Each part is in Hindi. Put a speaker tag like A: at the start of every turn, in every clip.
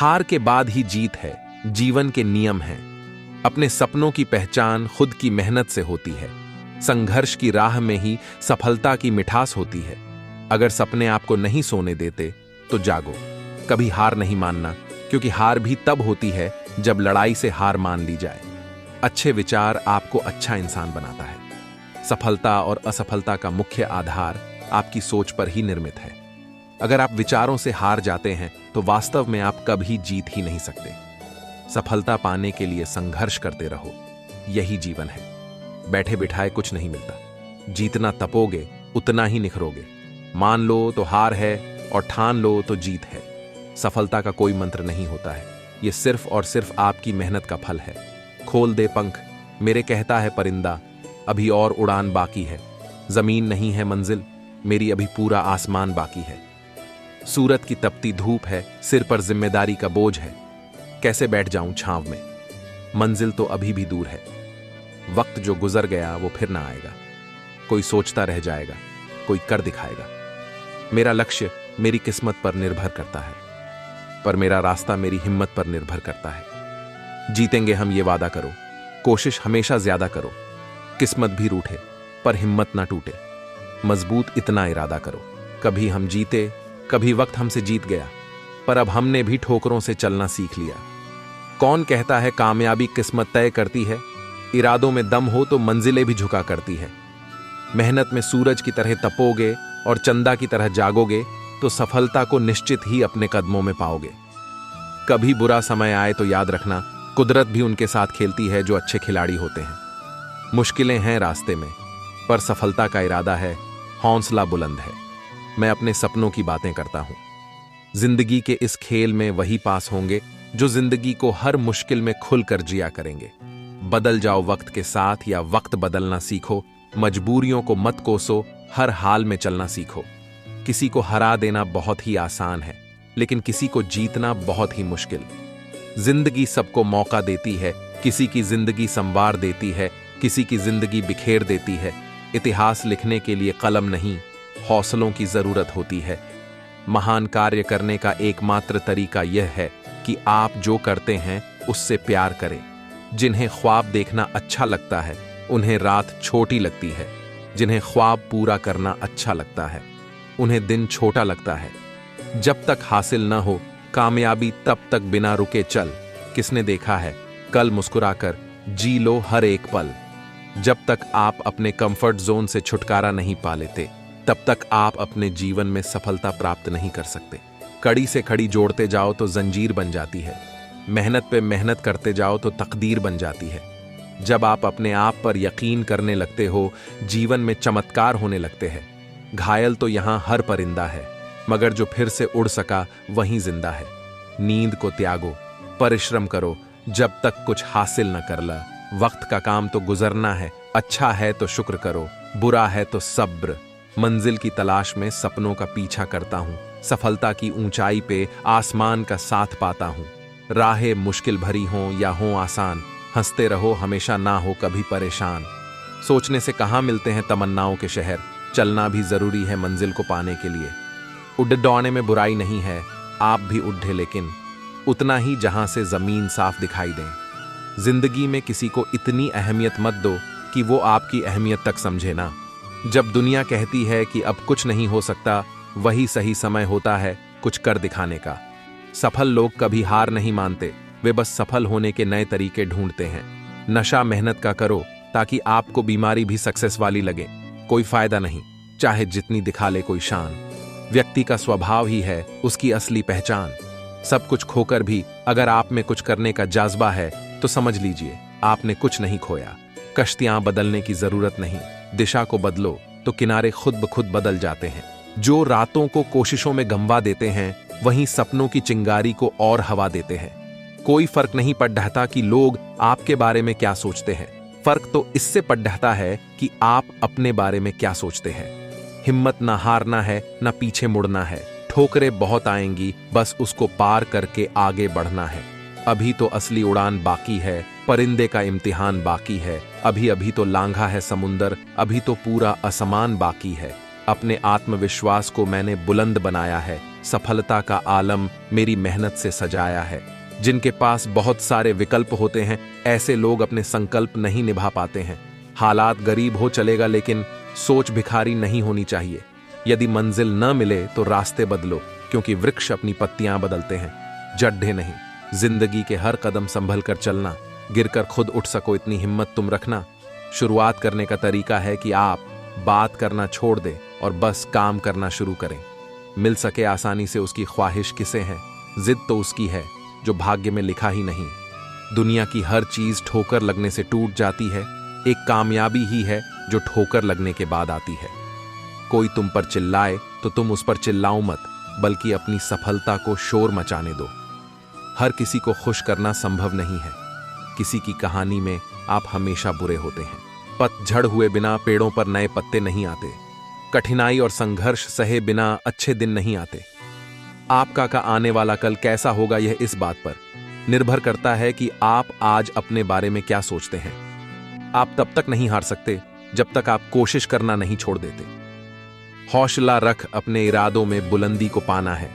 A: हार के बाद ही जीत है, जीवन के नियम हैं। अपने सपनों की पहचान खुद की मेहनत से होती है। संघर्ष की राह में ही सफलता की मिठास होती है। अगर सपने आपको नहीं सोने देते तो जागो। कभी हार नहीं मानना, क्योंकि हार भी तब होती है जब लड़ाई से हार मान ली जाए। अच्छे विचार आपको अच्छा इंसान बनाता है। सफलता और असफलता का मुख्य आधार आपकी सोच पर ही निर्मित है। अगर आप विचारों से हार जाते हैं तो वास्तव में आप कभी जीत ही नहीं सकते। सफलता पाने के लिए संघर्ष करते रहो, यही जीवन है। बैठे बिठाए कुछ नहीं मिलता। जीतना तपोगे उतना ही निखरोगे। मान लो तो हार है और ठान लो तो जीत है। सफलता का कोई मंत्र नहीं होता है, यह सिर्फ और सिर्फ आपकी मेहनत का फल है। खोल दे पंख मेरे कहता है परिंदा, अभी और उड़ान बाकी है। जमीन नहीं है मंजिल, मेरी अभी पूरा आसमान बाकी है। सूरत की तपती धूप है, सिर पर जिम्मेदारी का बोझ है। कैसे बैठ जाऊं छांव में, मंजिल तो अभी भी दूर है। वक्त जो गुजर गया वो फिर ना आएगा। कोई सोचता रह जाएगा, कोई कर दिखाएगा। मेरा लक्ष्य मेरी किस्मत पर निर्भर करता है, पर मेरा रास्ता मेरी हिम्मत पर निर्भर करता है। जीतेंगे हम, ये वादा करो। कोशिश हमेशा ज्यादा करो। किस्मत भी रूठे पर हिम्मत ना टूटे। मजबूत इतना इरादा करो। कभी हम जीते, कभी वक्त हमसे जीत गया, पर अब हमने भी ठोकरों से चलना सीख लिया। कौन कहता है कामयाबी किस्मत तय करती है? इरादों में दम हो तो मंजिलें भी झुका करती है। मेहनत में सूरज की तरह तपोगे और चंदा की तरह जागोगे तो सफलता को निश्चित ही अपने कदमों में पाओगे। कभी बुरा समय आए तो याद रखना, कुदरत भी उनके साथ खेलती है जो अच्छे खिलाड़ी होते हैं। मुश्किलें हैं रास्ते में, पर सफलता का इरादा है, हौसला बुलंद है। मैं अपने सपनों की बातें करता हूं। जिंदगी के इस खेल में वही पास होंगे जो जिंदगी को हर मुश्किल में खुलकर जिया करेंगे। बदल जाओ वक्त के साथ या वक्त बदलना सीखो। मजबूरियों को मत कोसो, हर हाल में चलना सीखो। किसी को हरा देना बहुत ही आसान है, लेकिन किसी को जीतना बहुत ही मुश्किल। जिंदगी सबको मौका देती है, किसी की जिंदगी संवार देती है, किसी की जिंदगी बिखेर देती है। इतिहास लिखने के लिए कलम नहीं, हौसलों की जरूरत होती है। महान कार्य करने का एकमात्र तरीका यह है कि आप जो करते हैं उससे प्यार करें। जिन्हें ख्वाब देखना अच्छा लगता है उन्हें रात छोटी लगती है। जिन्हें ख्वाब पूरा करना अच्छा लगता है उन्हें दिन छोटा लगता है। जब तक हासिल न हो कामयाबी तब तक बिना रुके चल। किसने देखा है कल मुस्कुराकर जी लो हर एक पल। जब तक आप अपने कंफर्ट जोन से छुटकारा नहीं पा लेते तब तक आप अपने जीवन में सफलता प्राप्त नहीं कर सकते। कड़ी से कड़ी जोड़ते जाओ तो जंजीर बन जाती है। मेहनत पे मेहनत करते जाओ तो तकदीर बन जाती है। जब आप अपने आप पर यकीन करने लगते हो जीवन में चमत्कार होने लगते हैं। घायल तो यहां हर परिंदा है, मगर जो फिर से उड़ सका वहीं जिंदा है। नींद को त्यागो, परिश्रम करो जब तक कुछ हासिल न कर ला। वक्त का काम तो गुजरना है, अच्छा है तो शुक्र करो, बुरा है तो सब्र। मंजिल की तलाश में सपनों का पीछा करता हूं। सफलता की ऊंचाई पे आसमान का साथ पाता हूं। राहें मुश्किल भरी हों या हों आसान, हंसते रहो हमेशा, ना हो कभी परेशान। सोचने से कहां मिलते हैं तमन्नाओं के शहर, चलना भी जरूरी है मंजिल को पाने के लिए। उड़ दौड़ने में बुराई नहीं है, आप भी उड़े लेकिन उतना ही जहां से जमीन साफ दिखाई दें। जिंदगी में किसी को इतनी अहमियत मत दो कि वो आपकी अहमियत तक समझे ना। जब दुनिया कहती है कि अब कुछ नहीं हो सकता, वही सही समय होता है कुछ कर दिखाने का। सफल लोग कभी हार नहीं मानते, वे बस सफल होने के नए तरीके ढूंढते हैं। नशा मेहनत का करो ताकि आपको बीमारी भी सक्सेस वाली लगे। कोई फायदा नहीं चाहे जितनी दिखा ले कोई शान। व्यक्ति का स्वभाव ही है उसकी असली पहचान। सब कुछ खोकर भी अगर आप में कुछ करने का जज्बा है तो समझ लीजिए आपने कुछ नहीं खोया। कश्तियां बदलने की जरूरत नहीं, दिशा को बदलो तो किनारे खुद ब खुद बदल जाते हैं। जो रातों को कोशिशों में गंवा देते हैं वहीं सपनों की चिंगारी को और हवा देते हैं। कोई फर्क नहीं पड़ता कि लोग आपके बारे में क्या सोचते हैं, फर्क तो इससे पड़ता है कि आप अपने बारे में क्या सोचते हैं। हिम्मत ना हारना है ना पीछे मुड़ना है। ठोकरें बहुत आएंगी, बस उसको पार करके आगे बढ़ना है। अभी तो असली उड़ान बाकी है, परिंदे का इम्तिहान बाकी है। अभी अभी तो लांघा है समुंदर, अभी तो पूरा आसमान बाकी है। अपने आत्मविश्वास को मैंने बुलंद बनाया है, सफलता का आलम मेरी मेहनत से सजाया है। जिनके पास बहुत सारे विकल्प होते हैं, ऐसे लोग अपने संकल्प नहीं निभा पाते हैं। हालात गरीब हो चलेगा, लेकिन सोच भिखारी नहीं होनी चाहिए। यदि मंजिल न मिले तो रास्ते बदलो, क्योंकि वृक्ष अपनी पत्तियां बदलते हैं, जड्ढे नहीं। जिंदगी के हर कदम संभल कर चलना, गिरकर खुद उठ सको इतनी हिम्मत तुम रखना। शुरुआत करने का तरीका है कि आप बात करना छोड़ दें और बस काम करना शुरू करें। मिल सके आसानी से उसकी ख्वाहिश किसे है? जिद तो उसकी है जो भाग्य में लिखा ही नहीं। दुनिया की हर चीज ठोकर लगने से टूट जाती है, एक कामयाबी ही है जो ठोकर लगने के बाद आती है। कोई तुम पर चिल्लाए तो तुम उस पर चिल्लाओ मत, बल्कि अपनी सफलता को शोर मचाने दो। हर किसी को खुश करना संभव नहीं है। किसी की कहानी में आप हमेशा बुरे होते हैं। पतझड़ हुए बिना पेड़ों पर नए पत्ते नहीं आते। कठिनाई और संघर्ष सहे बिना अच्छे दिन नहीं आते। आपका का आने वाला कल कैसा होगा, यह इस बात पर निर्भर करता है कि आप आज अपने बारे में क्या सोचते हैं। आप तब तक नहीं हार सकते जब तक आप कोशिश करना नहीं छोड़ देते। हौसला रख, अपने इरादों में बुलंदी को पाना है।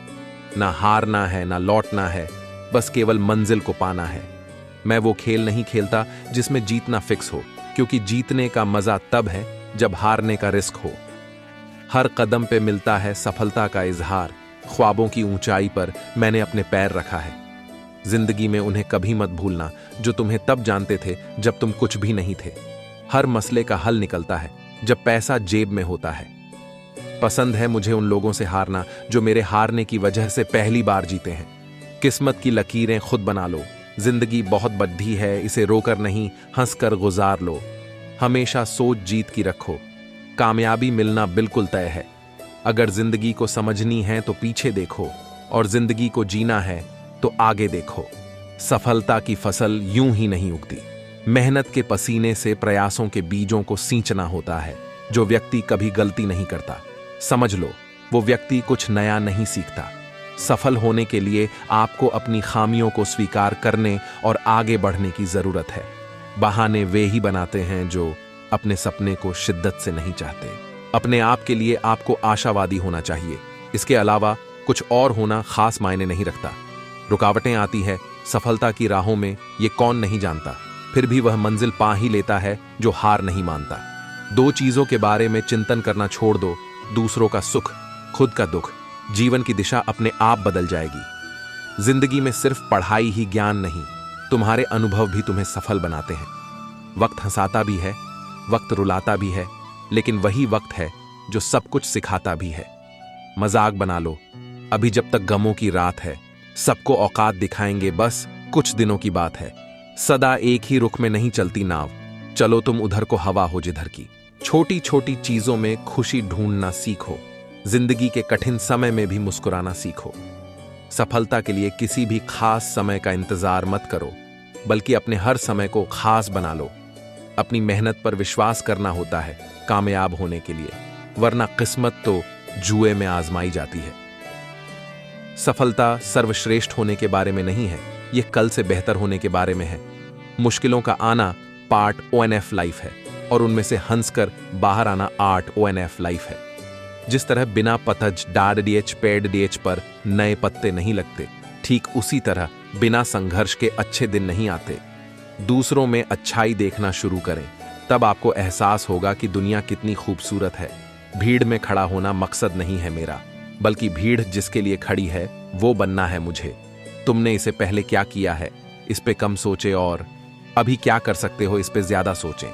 A: ना हारना है, ना लौटना है, बस केवल मंजिल को पाना है। मैं वो खेल नहीं खेलता जिसमें जीतना फिक्स हो, क्योंकि जीतने का मजा तब है जब हारने का रिस्क हो। हर कदम पे मिलता है सफलता का इजहार। ख्वाबों की ऊंचाई पर मैंने अपने पैर रखा है। जिंदगी में उन्हें कभी मत भूलना जो तुम्हें तब जानते थे जब तुम कुछ भी नहीं थे। हर मसले का हल निकलता है जब पैसा जेब में होता है। पसंद है मुझे उन लोगों से हारना जो मेरे हारने की वजह से पहली बार जीते हैं। किस्मत की लकीरें खुद बना लो। जिंदगी बहुत बद्धी है, इसे रोकर नहीं हंसकर गुजार लो। हमेशा सोच जीत की रखो, कामयाबी मिलना बिल्कुल तय है। अगर जिंदगी को समझनी है तो पीछे देखो, और जिंदगी को जीना है तो आगे देखो। सफलता की फसल यूं ही नहीं उगती। मेहनत के पसीने से प्रयासों के बीजों को सींचना होता है। जो व्यक्ति कभी गलती नहीं करता, समझ लो वो व्यक्ति कुछ नया नहीं सीखता। सफल होने के लिए आपको अपनी खामियों को स्वीकार करने और आगे बढ़ने की जरूरत है। बहाने वे ही बनाते हैं जो अपने सपने को शिद्दत से नहीं चाहते। अपने आप के लिए आपको आशावादी होना चाहिए। इसके अलावा कुछ और होना खास मायने नहीं रखता। रुकावटें आती है सफलता की राहों में, ये कौन नहीं जानता। फिर भी वह मंजिल पा ही लेता है जो हार नहीं मानता। दो चीजों के बारे में चिंतन करना छोड़ दो, दूसरों का सुख, खुद का दुख। जीवन की दिशा अपने आप बदल जाएगी। जिंदगी में सिर्फ पढ़ाई ही ज्ञान नहीं, तुम्हारे अनुभव भी तुम्हें सफल बनाते हैं। वक्त हंसाता भी है, वक्त रुलाता भी है, लेकिन वही वक्त है जो सब कुछ सिखाता भी है। मजाक बना लो, अभी जब तक गमों की रात है। सबको औकात दिखाएंगे, बस कुछ दिनों की बात है। सदा एक ही रुख में नहीं चलती नाव, चलो तुम उधर को हवा हो जिधर की। छोटी छोटी चीजों में खुशी ढूंढना सीखो। जिंदगी के कठिन समय में भी मुस्कुराना सीखो। सफलता के लिए किसी भी खास समय का इंतजार मत करो, बल्कि अपने हर समय को खास बना लो। अपनी मेहनत पर विश्वास करना होता है कामयाब होने के लिए, वरना किस्मत तो जुए में आजमाई जाती है। सफलता सर्वश्रेष्ठ होने के बारे में नहीं है, यह कल से बेहतर होने के बारे में है। मुश्किलों का आना पार्ट ONF लाइफ है, और उनमें से हंसकर बाहर आना आर्ट ONF लाइफ है। जिस तरह बिना पतझ डाढ़ पेड़ डीएच पर नए पत्ते नहीं लगते, ठीक उसी तरह बिना संघर्ष के अच्छे दिन नहीं आते। दूसरों में अच्छाई देखना शुरू करें, तब आपको एहसास होगा कि दुनिया कितनी खूबसूरत है। भीड़ में खड़ा होना मकसद नहीं है मेरा, बल्कि भीड़ जिसके लिए खड़ी है वो बनना है मुझे। तुमने इसे पहले क्या किया है, इस पे कम सोचे, और अभी क्या कर सकते हो इस पे ज्यादा सोचें।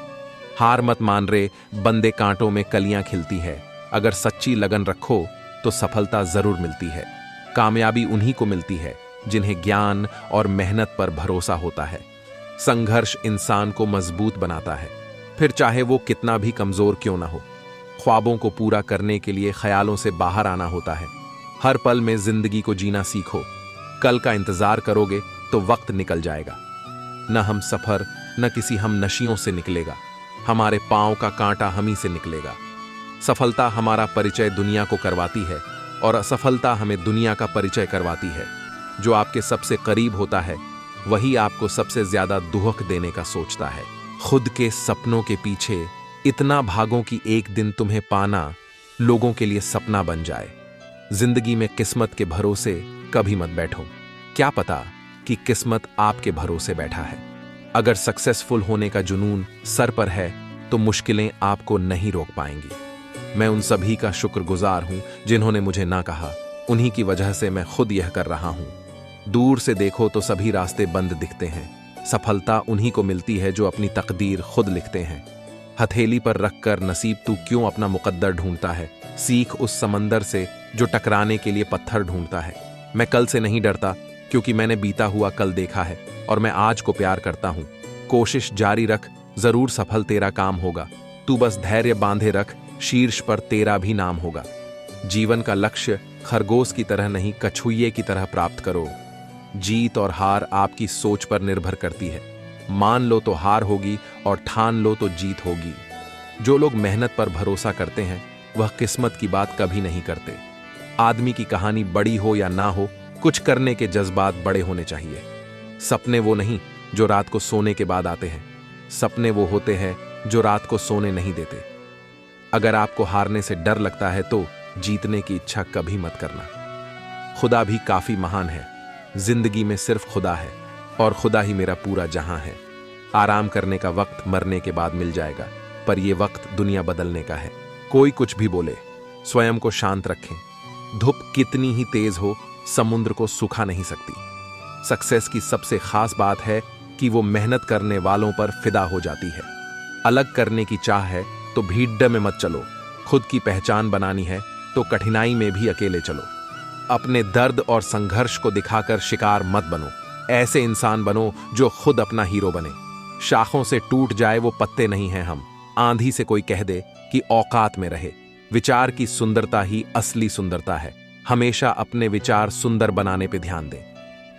A: हार मत मान रे, बंदे कांटों में कलियां खिलती है। अगर सच्ची लगन रखो तो सफलता जरूर मिलती है। कामयाबी उन्हीं को मिलती है जिन्हें ज्ञान और मेहनत पर भरोसा होता है। संघर्ष इंसान को मजबूत बनाता है, फिर चाहे वो कितना भी कमजोर क्यों ना हो। ख्वाबों को पूरा करने के लिए ख्यालों से बाहर आना होता है। हर पल में जिंदगी को जीना सीखो। कल का इंतजार करोगे तो वक्त निकल जाएगा। न हम सफर, न किसी हम नशियों से निकलेगा। हमारे पांव का कांटा हम ही से निकलेगा। सफलता हमारा परिचय दुनिया को करवाती है, और असफलता हमें दुनिया का परिचय करवाती है। जो आपके सबसे करीब होता है वही आपको सबसे ज्यादा दुहक देने का सोचता है। खुद के सपनों के पीछे इतना भागो कि एक दिन तुम्हें पाना लोगों के लिए सपना बन जाए। जिंदगी में किस्मत के भरोसे कभी मत बैठो। क्या पता कि किस्मत आपके भरोसे बैठा है। अगर सक्सेसफुल होने का जुनून सर पर है तो मुश्किलें आपको नहीं रोक पाएंगी। मैं उन सभी का शुक्रगुजार हूं जिन्होंने मुझे ना कहा। उन्हीं की वजह से मैं खुद यह कर रहा हूं। दूर से देखो तो सभी रास्ते बंद दिखते हैं। सफलता उन्हीं को मिलती है जो अपनी तकदीर खुद लिखते हैं। हथेली पर रखकर नसीब तू क्यों अपना मुकद्दर ढूंढता है। सीख उस समंदर से जो टकराने के लिए पत्थर ढूंढता है। मैं कल से नहीं डरता क्योंकि मैंने बीता हुआ कल देखा है और मैं आज को प्यार करता हूं। कोशिश जारी रख, जरूर सफल तेरा काम होगा। तू बस धैर्य बांधे रख, शीर्ष पर तेरा भी नाम होगा। जीवन का लक्ष्य खरगोश की तरह नहीं, कछुए की तरह प्राप्त करो। जीत और हार आपकी सोच पर निर्भर करती है। मान लो तो हार होगी और ठान लो तो जीत होगी। जो लोग मेहनत पर भरोसा करते हैं वह किस्मत की बात कभी नहीं करते। आदमी की कहानी बड़ी हो या ना हो, कुछ करने के जज्बात बड़े होने चाहिए। सपने वो नहीं जो रात को सोने के बाद आते हैं, सपने वो होते हैं जो रात को सोने नहीं देते। अगर आपको हारने से डर लगता है तो जीतने की इच्छा कभी मत करना। खुदा भी काफी महान है। जिंदगी में सिर्फ खुदा है और खुदा ही मेरा पूरा जहां है। आराम करने का वक्त मरने के बाद मिल जाएगा, पर यह वक्त दुनिया बदलने का है। कोई कुछ भी बोले, स्वयं को शांत रखें। धूप कितनी ही तेज हो, समुद्र को सुखा नहीं सकती। सक्सेस की सबसे खास बात है कि वो मेहनत करने वालों पर फिदा हो जाती है। अलग करने की चाह है तो भीड़ में मत चलो। खुद की पहचान बनानी है तो कठिनाई में भी अकेले चलो। अपने दर्द और संघर्ष को दिखाकर शिकार मत बनो। ऐसे इंसान बनो जो खुद अपना हीरो बने। शाखों से टूट जाए वो पत्ते नहीं हैं हम। आंधी से कोई कह दे कि औकात में रहे। विचार की सुंदरता ही असली सुंदरता है। हमेशा अपने विचार सुंदर बनाने पे ध्यान दें।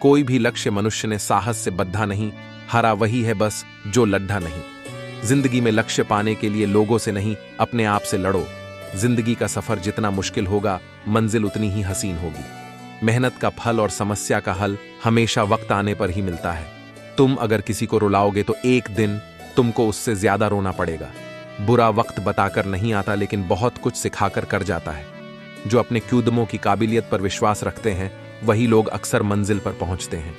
A: कोई भी लक्ष्य मनुष्य ने साहस से बद्धा नहीं, हरा वही है बस जो लड्ढा नहीं। जिंदगी में लक्ष्य पाने के लिए लोगों से नहीं, अपने आप से लड़ो। जिंदगी का सफर जितना मुश्किल होगा, मंजिल उतनी ही हसीन होगी। मेहनत का फल और समस्या का हल हमेशा वक्त आने पर ही मिलता है। तुम अगर किसी को रुलाओगे तो एक दिन तुमको उससे ज्यादा रोना पड़ेगा। बुरा वक्त बताकर नहीं आता, लेकिन बहुत कुछ सिखाकर कर जाता है। जो अपने कूदमों की काबिलियत पर विश्वास रखते हैं वही लोग अक्सर मंजिल पर पहुंचते हैं।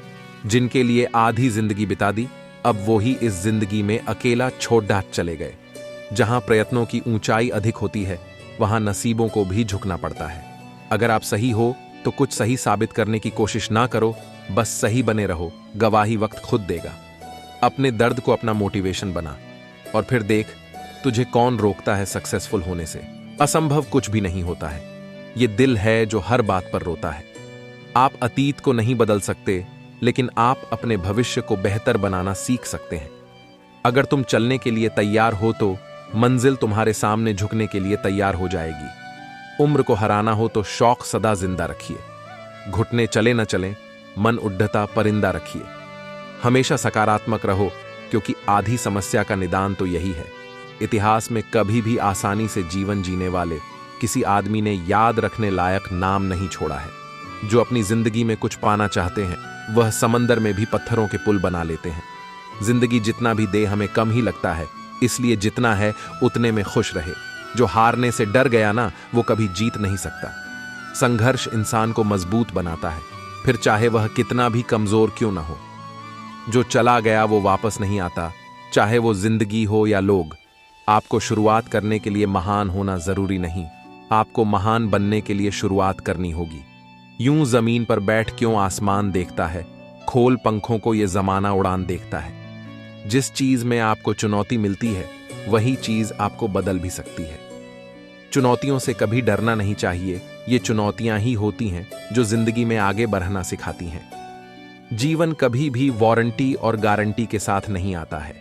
A: जिनके लिए आधी जिंदगी बिता दी, अब वो ही इस जिंदगी में अकेला छोड़ डाट चले गए। जहां प्रयत्नों की ऊंचाई अधिक होती है वहां नसीबों को भी झुकना पड़ता है। अगर आप सही हो तो कुछ सही साबित करने की कोशिश ना करो, बस सही बने रहो। गवाही वक्त खुद देगा। अपने दर्द को अपना मोटिवेशन बना और फिर देख तुझे कौन रोकता है सक्सेसफुल होने से। असंभव कुछ भी नहीं होता है। ये दिल है जो हर बात पर रोता है। आप अतीत को नहीं बदल सकते, लेकिन आप अपने भविष्य को बेहतर बनाना सीख सकते हैं। अगर तुम चलने के लिए तैयार हो तो मंजिल तुम्हारे सामने झुकने के लिए तैयार हो जाएगी। उम्र को हराना हो तो शौक सदा जिंदा रखिए। घुटने चले न चलें, मन उड्डता परिंदा रखिए। हमेशा सकारात्मक रहो, क्योंकि आधी समस्या का निदान तो यही है। इतिहास में कभी भी आसानी से जीवन जीने वाले किसी आदमी ने याद रखने लायक नाम नहीं छोड़ा है। जो अपनी जिंदगी में कुछ पाना चाहते हैं वह समंदर में भी पत्थरों के पुल बना लेते हैं। जिंदगी जितना भी दे हमें कम ही लगता है, इसलिए जितना है उतने में खुश रहे। जो हारने से डर गया ना, वो कभी जीत नहीं सकता। संघर्ष इंसान को मजबूत बनाता है, फिर चाहे वह कितना भी कमजोर क्यों ना हो। जो चला गया वो वापस नहीं आता, चाहे वो जिंदगी हो या लोग। आपको शुरुआत करने के लिए महान होना जरूरी नहीं, आपको महान बनने के लिए शुरुआत करनी होगी। यूं जमीन पर बैठ क्यों आसमान देखता है, खोल पंखों को ये जमाना उड़ान देखता है। जिस चीज में आपको चुनौती मिलती है वही चीज आपको बदल भी सकती है। चुनौतियों से कभी डरना नहीं चाहिए। ये चुनौतियां ही होती हैं जो जिंदगी में आगे बढ़ना सिखाती हैं। जीवन कभी भी वारंटी और गारंटी के साथ नहीं आता है,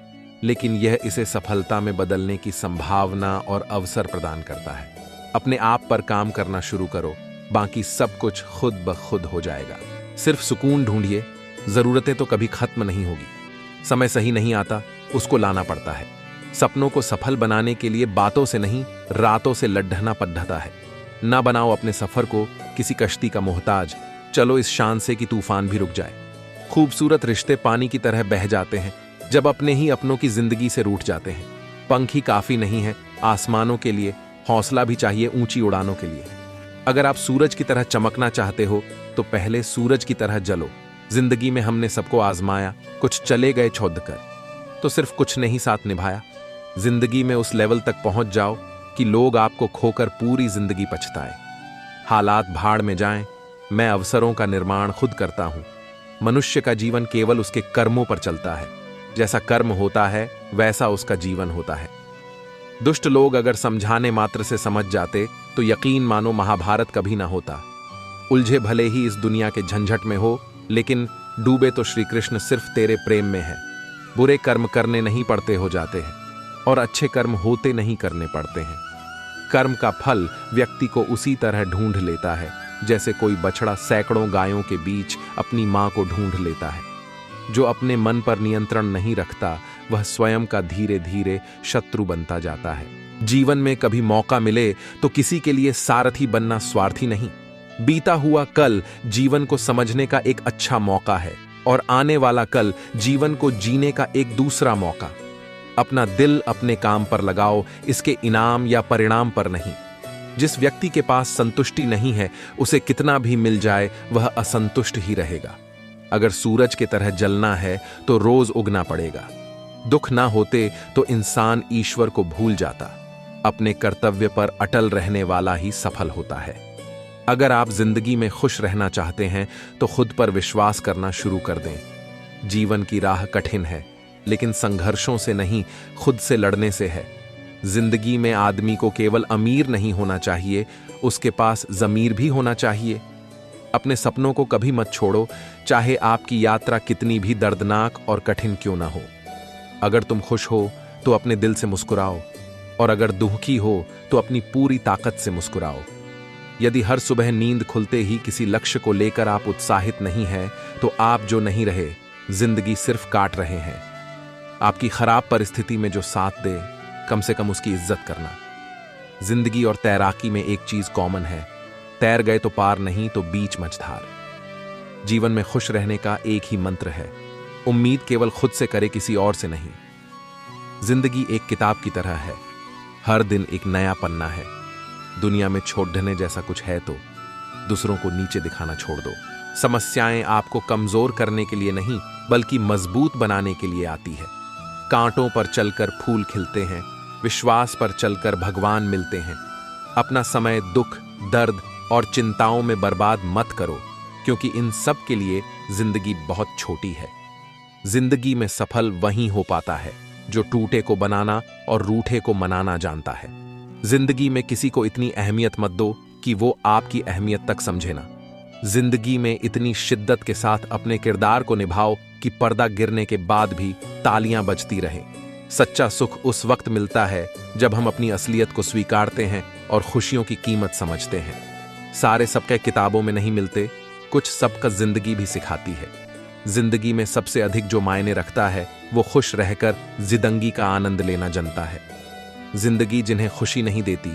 A: लेकिन यह इसे सफलता में बदलने की संभावना और अवसर प्रदान करता है। अपने आप पर काम करना शुरू करो, बाकी सब कुछ खुद ब खुद हो जाएगा। सिर्फ सुकून ढूंढिए, जरूरतें तो कभी खत्म नहीं होगी। समय सही नहीं आता, उसको लाना पड़ता है। सपनों को सफल बनाने के लिए बातों से नहीं, रातों से लड्ढना पद्धता है। ना बनाओ अपने सफर को किसी कश्ती का मोहताज। चलो इस शान से कि तूफान भी रुक जाए। खूबसूरत रिश्ते पानी की तरह बह जाते हैं जब अपने ही अपनों की जिंदगी से रूठ जाते हैं। पंख ही काफी नहीं है आसमानों के लिए, हौसला भी चाहिए ऊंची उड़ानों के लिए। अगर आप सूरज की तरह चमकना चाहते हो तो पहले सूरज की तरह जलो। जिंदगी में हमने सबको आजमाया, कुछ चले गए छोड़ कर, तो सिर्फ कुछ नहीं साथ निभाया। जिंदगी में उस लेवल तक पहुंच जाओ कि लोग आपको खोकर पूरी जिंदगी पछताए। हालात भाड़ में जाएं, मैं अवसरों का निर्माण खुद करता हूं। मनुष्य का जीवन केवल उसके कर्मों पर चलता है। जैसा कर्म होता है वैसा उसका जीवन होता है। दुष्ट लोग अगर समझाने मात्र से समझ जाते तो यकीन मानो महाभारत कभी ना होता। उलझे भले ही इस दुनिया के झंझट में हो, लेकिन डूबे तो श्री कृष्ण सिर्फ तेरे प्रेम में है। बुरे कर्म करने नहीं पड़ते हो जाते हैं और अच्छे कर्म होते नहीं करने पड़ते हैं। कर्म का फल व्यक्ति को उसी तरह ढूंढ लेता है जैसे कोई बछड़ा सैकड़ों गायों के बीच अपनी मां को ढूंढ लेता है। जो अपने मन पर नियंत्रण नहीं रखता वह स्वयं का धीरे धीरे शत्रु बनता जाता है। जीवन में कभी मौका मिले तो किसी के लिए सारथी बनना स्वार्थी नहीं। बीता हुआ कल जीवन को समझने का एक अच्छा मौका है और आने वाला कल जीवन को जीने का एक दूसरा मौका। अपना दिल अपने काम पर लगाओ, इसके इनाम या परिणाम पर नहीं। जिस व्यक्ति के पास संतुष्टि नहीं है उसे कितना भी मिल जाए वह असंतुष्ट ही रहेगा। अगर सूरज की तरह जलना है तो रोज उगना पड़ेगा। दुख ना होते तो इंसान ईश्वर को भूल जाता। अपने कर्तव्य पर अटल रहने वाला ही सफल होता है। अगर आप जिंदगी में खुश रहना चाहते हैं तो खुद पर विश्वास करना शुरू कर दें। जीवन की राह कठिन है, लेकिन संघर्षों से नहीं, खुद से लड़ने से है। जिंदगी में आदमी को केवल अमीर नहीं होना चाहिए, उसके पास ज़मीर भी होना चाहिए। अपने सपनों को कभी मत छोड़ो, चाहे आपकी यात्रा कितनी भी दर्दनाक और कठिन क्यों ना हो। अगर तुम खुश हो तो अपने दिल से मुस्कुराओ, और अगर दुखी हो तो अपनी पूरी ताकत से मुस्कुराओ। यदि हर सुबह नींद खुलते ही किसी लक्ष्य को लेकर आप उत्साहित नहीं हैं, तो आप जो नहीं रहे, जिंदगी सिर्फ काट रहे हैं। आपकी खराब परिस्थिति में जो साथ दे, कम से कम उसकी इज्जत करना। जिंदगी और तैराकी में एक चीज कॉमन है, तैर गए तो पार नहीं तो बीच मझधार। जीवन में खुश रहने का एक ही मंत्र है, उम्मीद केवल खुद से करे, किसी और से नहीं। जिंदगी एक किताब की तरह है, हर दिन एक नया पन्ना है। दुनिया में छोड़ने जैसा कुछ है तो दूसरों को नीचे दिखाना छोड़ दो। समस्याएं आपको कमजोर करने के लिए नहीं, बल्कि मजबूत बनाने के लिए आती है। कांटों पर चलकर फूल खिलते हैं, विश्वास पर चलकर भगवान मिलते हैं। अपना समय दुख, दर्द और चिंताओं में बर्बाद मत करो, क्योंकि इन सब के लिए जिंदगी बहुत छोटी है। जिंदगी में सफल वही हो पाता है जो टूटे को बनाना और रूठे को मनाना जानता है। जिंदगी में किसी को इतनी अहमियत मत दो कि वो आपकी अहमियत तक समझे ना। जिंदगी में इतनी शिद्दत के साथ अपने किरदार को निभाओ कि पर्दा गिरने के बाद भी तालियां बजती रहें। सच्चा सुख उस वक्त मिलता है जब हम अपनी असलियत को स्वीकारते हैं और खुशियों की कीमत समझते हैं। सारे सबके किताबों में नहीं मिलते, कुछ सबका जिंदगी भी सिखाती है। जिंदगी में सबसे अधिक जो मायने रखता है वो खुश रहकर जिंदगी का आनंद लेना जानता है। जिंदगी जिन्हें खुशी नहीं देती,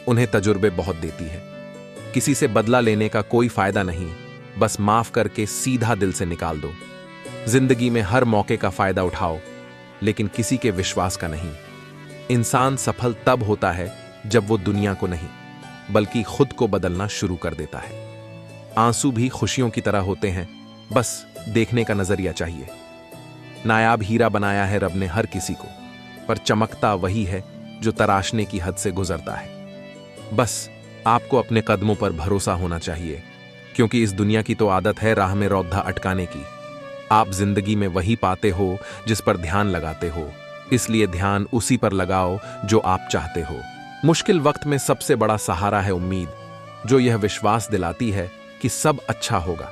A: उन्हें तजुर्बे बहुत देती है। किसी से बदला लेने का कोई फायदा नहीं, बस माफ करके सीधा दिल से निकाल दो। जिंदगी में हर मौके का फायदा उठाओ, लेकिन किसी के विश्वास का नहीं। इंसान सफल तब होता है जब वो दुनिया को नहीं, बल्कि खुद को बदलना शुरू कर देता है। आंसू भी खुशियों की तरह होते हैं, बस देखने का नजरिया चाहिए। नायाब हीरा बनाया है रब ने हर किसी को, पर चमकता वही है जो तराशने की हद से गुजरता है। बस आपको अपने कदमों पर भरोसा होना चाहिए, क्योंकि इस दुनिया की तो आदत है राह में रौंदा अटकाने की। आप जिंदगी में वही पाते हो जिस पर ध्यान लगाते हो, इसलिए ध्यान उसी पर लगाओ जो आप चाहते हो। मुश्किल वक्त में सबसे बड़ा सहारा है उम्मीद, जो यह विश्वास दिलाती है कि सब अच्छा होगा।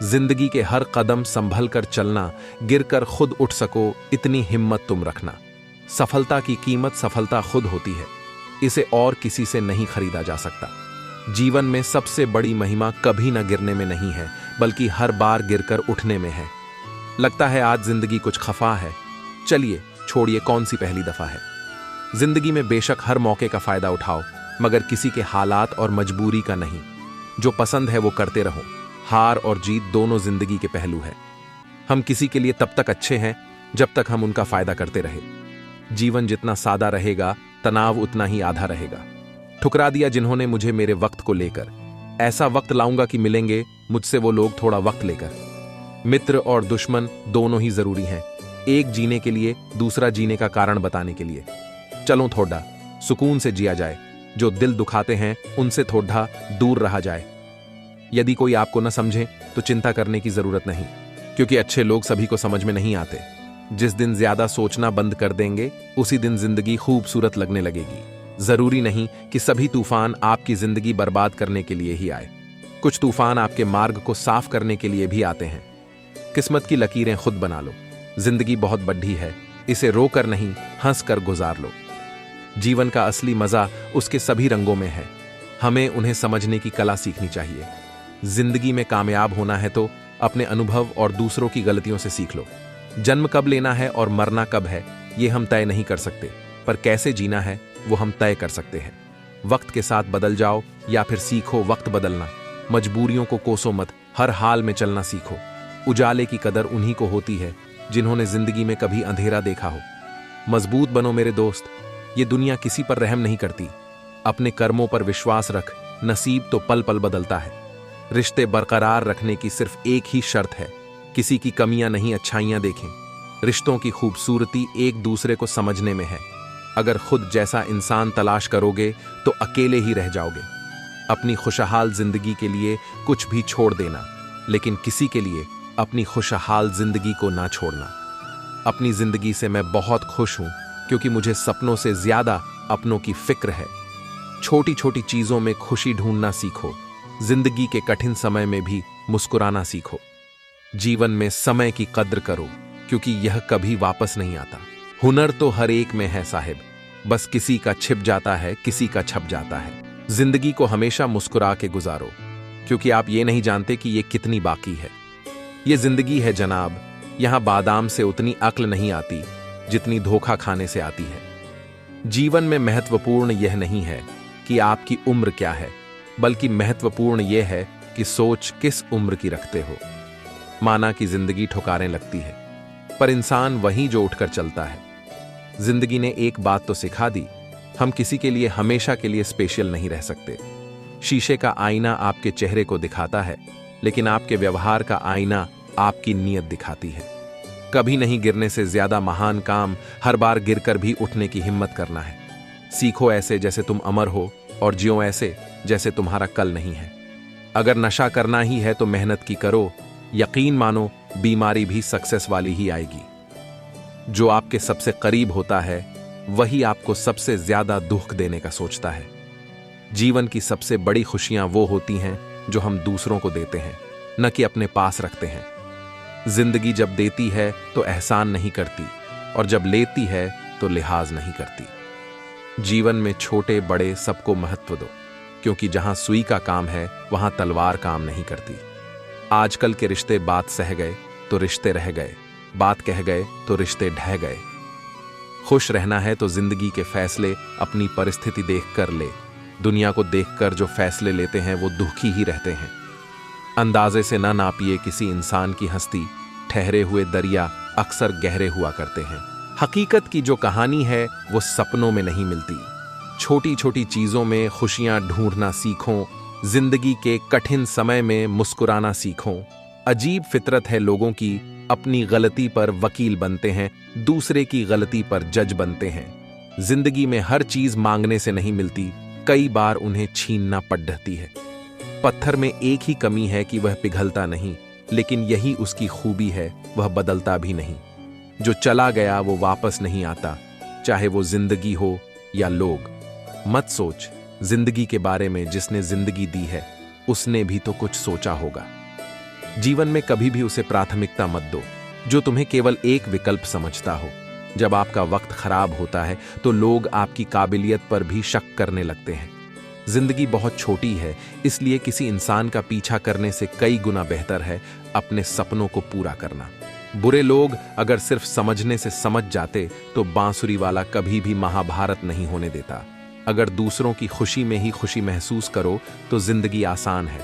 A: जिंदगी के हर कदम संभल कर चलना, गिरकर खुद उठ सको इतनी हिम्मत तुम रखना। सफलता की कीमत सफलता खुद होती है, इसे और किसी से नहीं खरीदा जा सकता। जीवन में सबसे बड़ी महिमा कभी न गिरने में नहीं है, बल्कि हर बार गिरकर उठने में है। लगता है आज जिंदगी कुछ खफा है, चलिए छोड़िए कौन सी पहली दफा है। जिंदगी में बेशक हर मौके का फायदा उठाओ, मगर किसी के हालात और मजबूरी का नहीं। जो पसंद है वो करते रहो। हार और जीत दोनों जिंदगी के पहलू है। हम किसी के लिए तब तक अच्छे हैं जब तक हम उनका फायदा करते रहे। जीवन जितना सादा रहेगा, तनाव उतना ही आधा रहेगा। ठुकरा दिया जिन्होंने मुझे मेरे वक्त को लेकर। ऐसा वक्त लाऊंगा कि मिलेंगे मुझसे वो लोग थोड़ा वक्त लेकर। मित्र और दुश्मन दोनों ही जरूरी हैं, एक जीने के लिए, दूसरा जीने का कारण बताने के लिए। चलो थोड़ा सुकून से जिया जाए, जो दिल दुखाते हैं उनसे थोड़ा दूर रहा जाए। यदि कोई आपको न समझे तो चिंता करने की जरूरत नहीं, क्योंकि अच्छे लोग सभी को समझ में नहीं आते। जिस दिन ज्यादा सोचना बंद कर देंगे उसी दिन जिंदगी खूबसूरत लगने लगेगी। जरूरी नहीं कि सभी तूफान आपकी जिंदगी बर्बाद करने के लिए ही आए, कुछ तूफान आपके मार्ग को साफ करने के लिए भी आते हैं। किस्मत की लकीरें खुद बना लो। जिंदगी बहुत बड़ी है, इसे रोकर नहीं हंस कर गुजार लो। जीवन का असली मजा उसके सभी रंगों में है, हमें उन्हें समझने की कला सीखनी चाहिए। जिंदगी में कामयाब होना है तो अपने अनुभव और दूसरों की गलतियों से सीख लो। जन्म कब लेना है और मरना कब है ये हम तय नहीं कर सकते, पर कैसे जीना है वो हम तय कर सकते हैं। वक्त के साथ बदल जाओ या फिर सीखो वक्त बदलना। मजबूरियों को कोसो मत, हर हाल में चलना सीखो। उजाले की कदर उन्हीं को होती है जिन्होंने जिंदगी में कभी अंधेरा देखा हो। मजबूत बनो मेरे दोस्त, ये दुनिया किसी पर रहम नहीं करती। अपने कर्मों पर विश्वास रख, नसीब तो पल पल बदलता है। रिश्ते बरकरार रखने की सिर्फ एक ही शर्त है, किसी की कमियां नहीं अच्छाइयां देखें। रिश्तों की खूबसूरती एक दूसरे को समझने में है। अगर खुद जैसा इंसान तलाश करोगे तो अकेले ही रह जाओगे। अपनी खुशहाल जिंदगी के लिए कुछ भी छोड़ देना, लेकिन किसी के लिए अपनी खुशहाल जिंदगी को ना छोड़ना। अपनी जिंदगी से मैं बहुत खुश हूं, क्योंकि मुझे सपनों से ज्यादा अपनों की फिक्र है। छोटी छोटी चीजों में खुशी ढूंढना सीखो। जिंदगी के कठिन समय में भी मुस्कुराना सीखो। जीवन में समय की कद्र करो, क्योंकि यह कभी वापस नहीं आता। हुनर तो हर एक में है साहिब, बस किसी का छिप जाता है, किसी का छप जाता है। जिंदगी को हमेशा मुस्कुरा के गुजारो, क्योंकि आप ये नहीं जानते कि ये कितनी बाकी है। ये जिंदगी है जनाब, यहां बादाम से उतनी अक्ल नहीं आती जितनी धोखा खाने से आती है। जीवन में महत्वपूर्ण यह नहीं है कि आपकी उम्र क्या है, बल्कि महत्वपूर्ण यह है कि सोच किस उम्र की रखते हो। माना कि जिंदगी ठुकारें लगती है, पर इंसान वही जो उठकर चलता है। जिंदगी ने एक बात तो सिखा दी, हम किसी के लिए हमेशा के लिए स्पेशल नहीं रह सकते। शीशे का आईना आपके चेहरे को दिखाता है, लेकिन आपके व्यवहार का आईना आपकी नीयत दिखाती है। कभी नहीं गिरने से ज्यादा महान काम हर बार गिरकर भी उठने की हिम्मत करना है। सीखो ऐसे जैसे तुम अमर हो, और जियो ऐसे जैसे तुम्हारा कल नहीं है। अगर नशा करना ही है तो मेहनत की करो, यकीन मानो बीमारी भी सक्सेस वाली ही आएगी। जो आपके सबसे करीब होता है वही आपको सबसे ज्यादा दुख देने का सोचता है। जीवन की सबसे बड़ी खुशियां वो होती हैं जो हम दूसरों को देते हैं, न कि अपने पास रखते हैं। जिंदगी जब देती है तो एहसान नहीं करती, और जब लेती है तो लिहाज नहीं करती। जीवन में छोटे बड़े सबको महत्व दो, क्योंकि जहां सुई का काम है वहां तलवार काम नहीं करती। आजकल के रिश्ते बात सह गए तो रिश्ते रह गए, बात कह गए तो रिश्ते ढह गए। खुश रहना है तो जिंदगी के फैसले अपनी परिस्थिति देखकर ले। दुनिया को देखकर जो फैसले लेते हैं वो दुखी ही रहते हैं। अंदाजे से ना नापिए किसी इंसान की हस्ती, ठहरे हुए दरिया अक्सर गहरे हुआ करते हैं। हकीकत की जो कहानी है वो सपनों में नहीं मिलती। छोटी छोटी चीजों में खुशियां ढूंढना सीखो। जिंदगी के कठिन समय में मुस्कुराना सीखो। अजीब फितरत है लोगों की, अपनी गलती पर वकील बनते हैं, दूसरे की गलती पर जज बनते हैं। जिंदगी में हर चीज मांगने से नहीं मिलती, कई बार उन्हें छीनना पड़ती है। पत्थर में एक ही कमी है कि वह पिघलता नहीं, लेकिन यही उसकी खूबी है, वह बदलता भी नहीं। जो चला गया वो वापस नहीं आता, चाहे वो जिंदगी हो या लोग। मत सोच जिंदगी के बारे में, जिसने जिंदगी दी है उसने भी तो कुछ सोचा होगा। जीवन में कभी भी उसे प्राथमिकता मत दो जो तुम्हें केवल एक विकल्प समझता हो। जब आपका वक्त खराब होता है तो लोग आपकी काबिलियत पर भी शक करने लगते हैं। जिंदगी बहुत छोटी है, इसलिए किसी इंसान का पीछा करने से कई गुना बेहतर है अपने सपनों को पूरा करना। बुरे लोग अगर सिर्फ समझने से समझ जाते तो बांसुरी वाला कभी भी महाभारत नहीं होने देता। अगर दूसरों की खुशी में ही खुशी महसूस करो तो जिंदगी आसान है।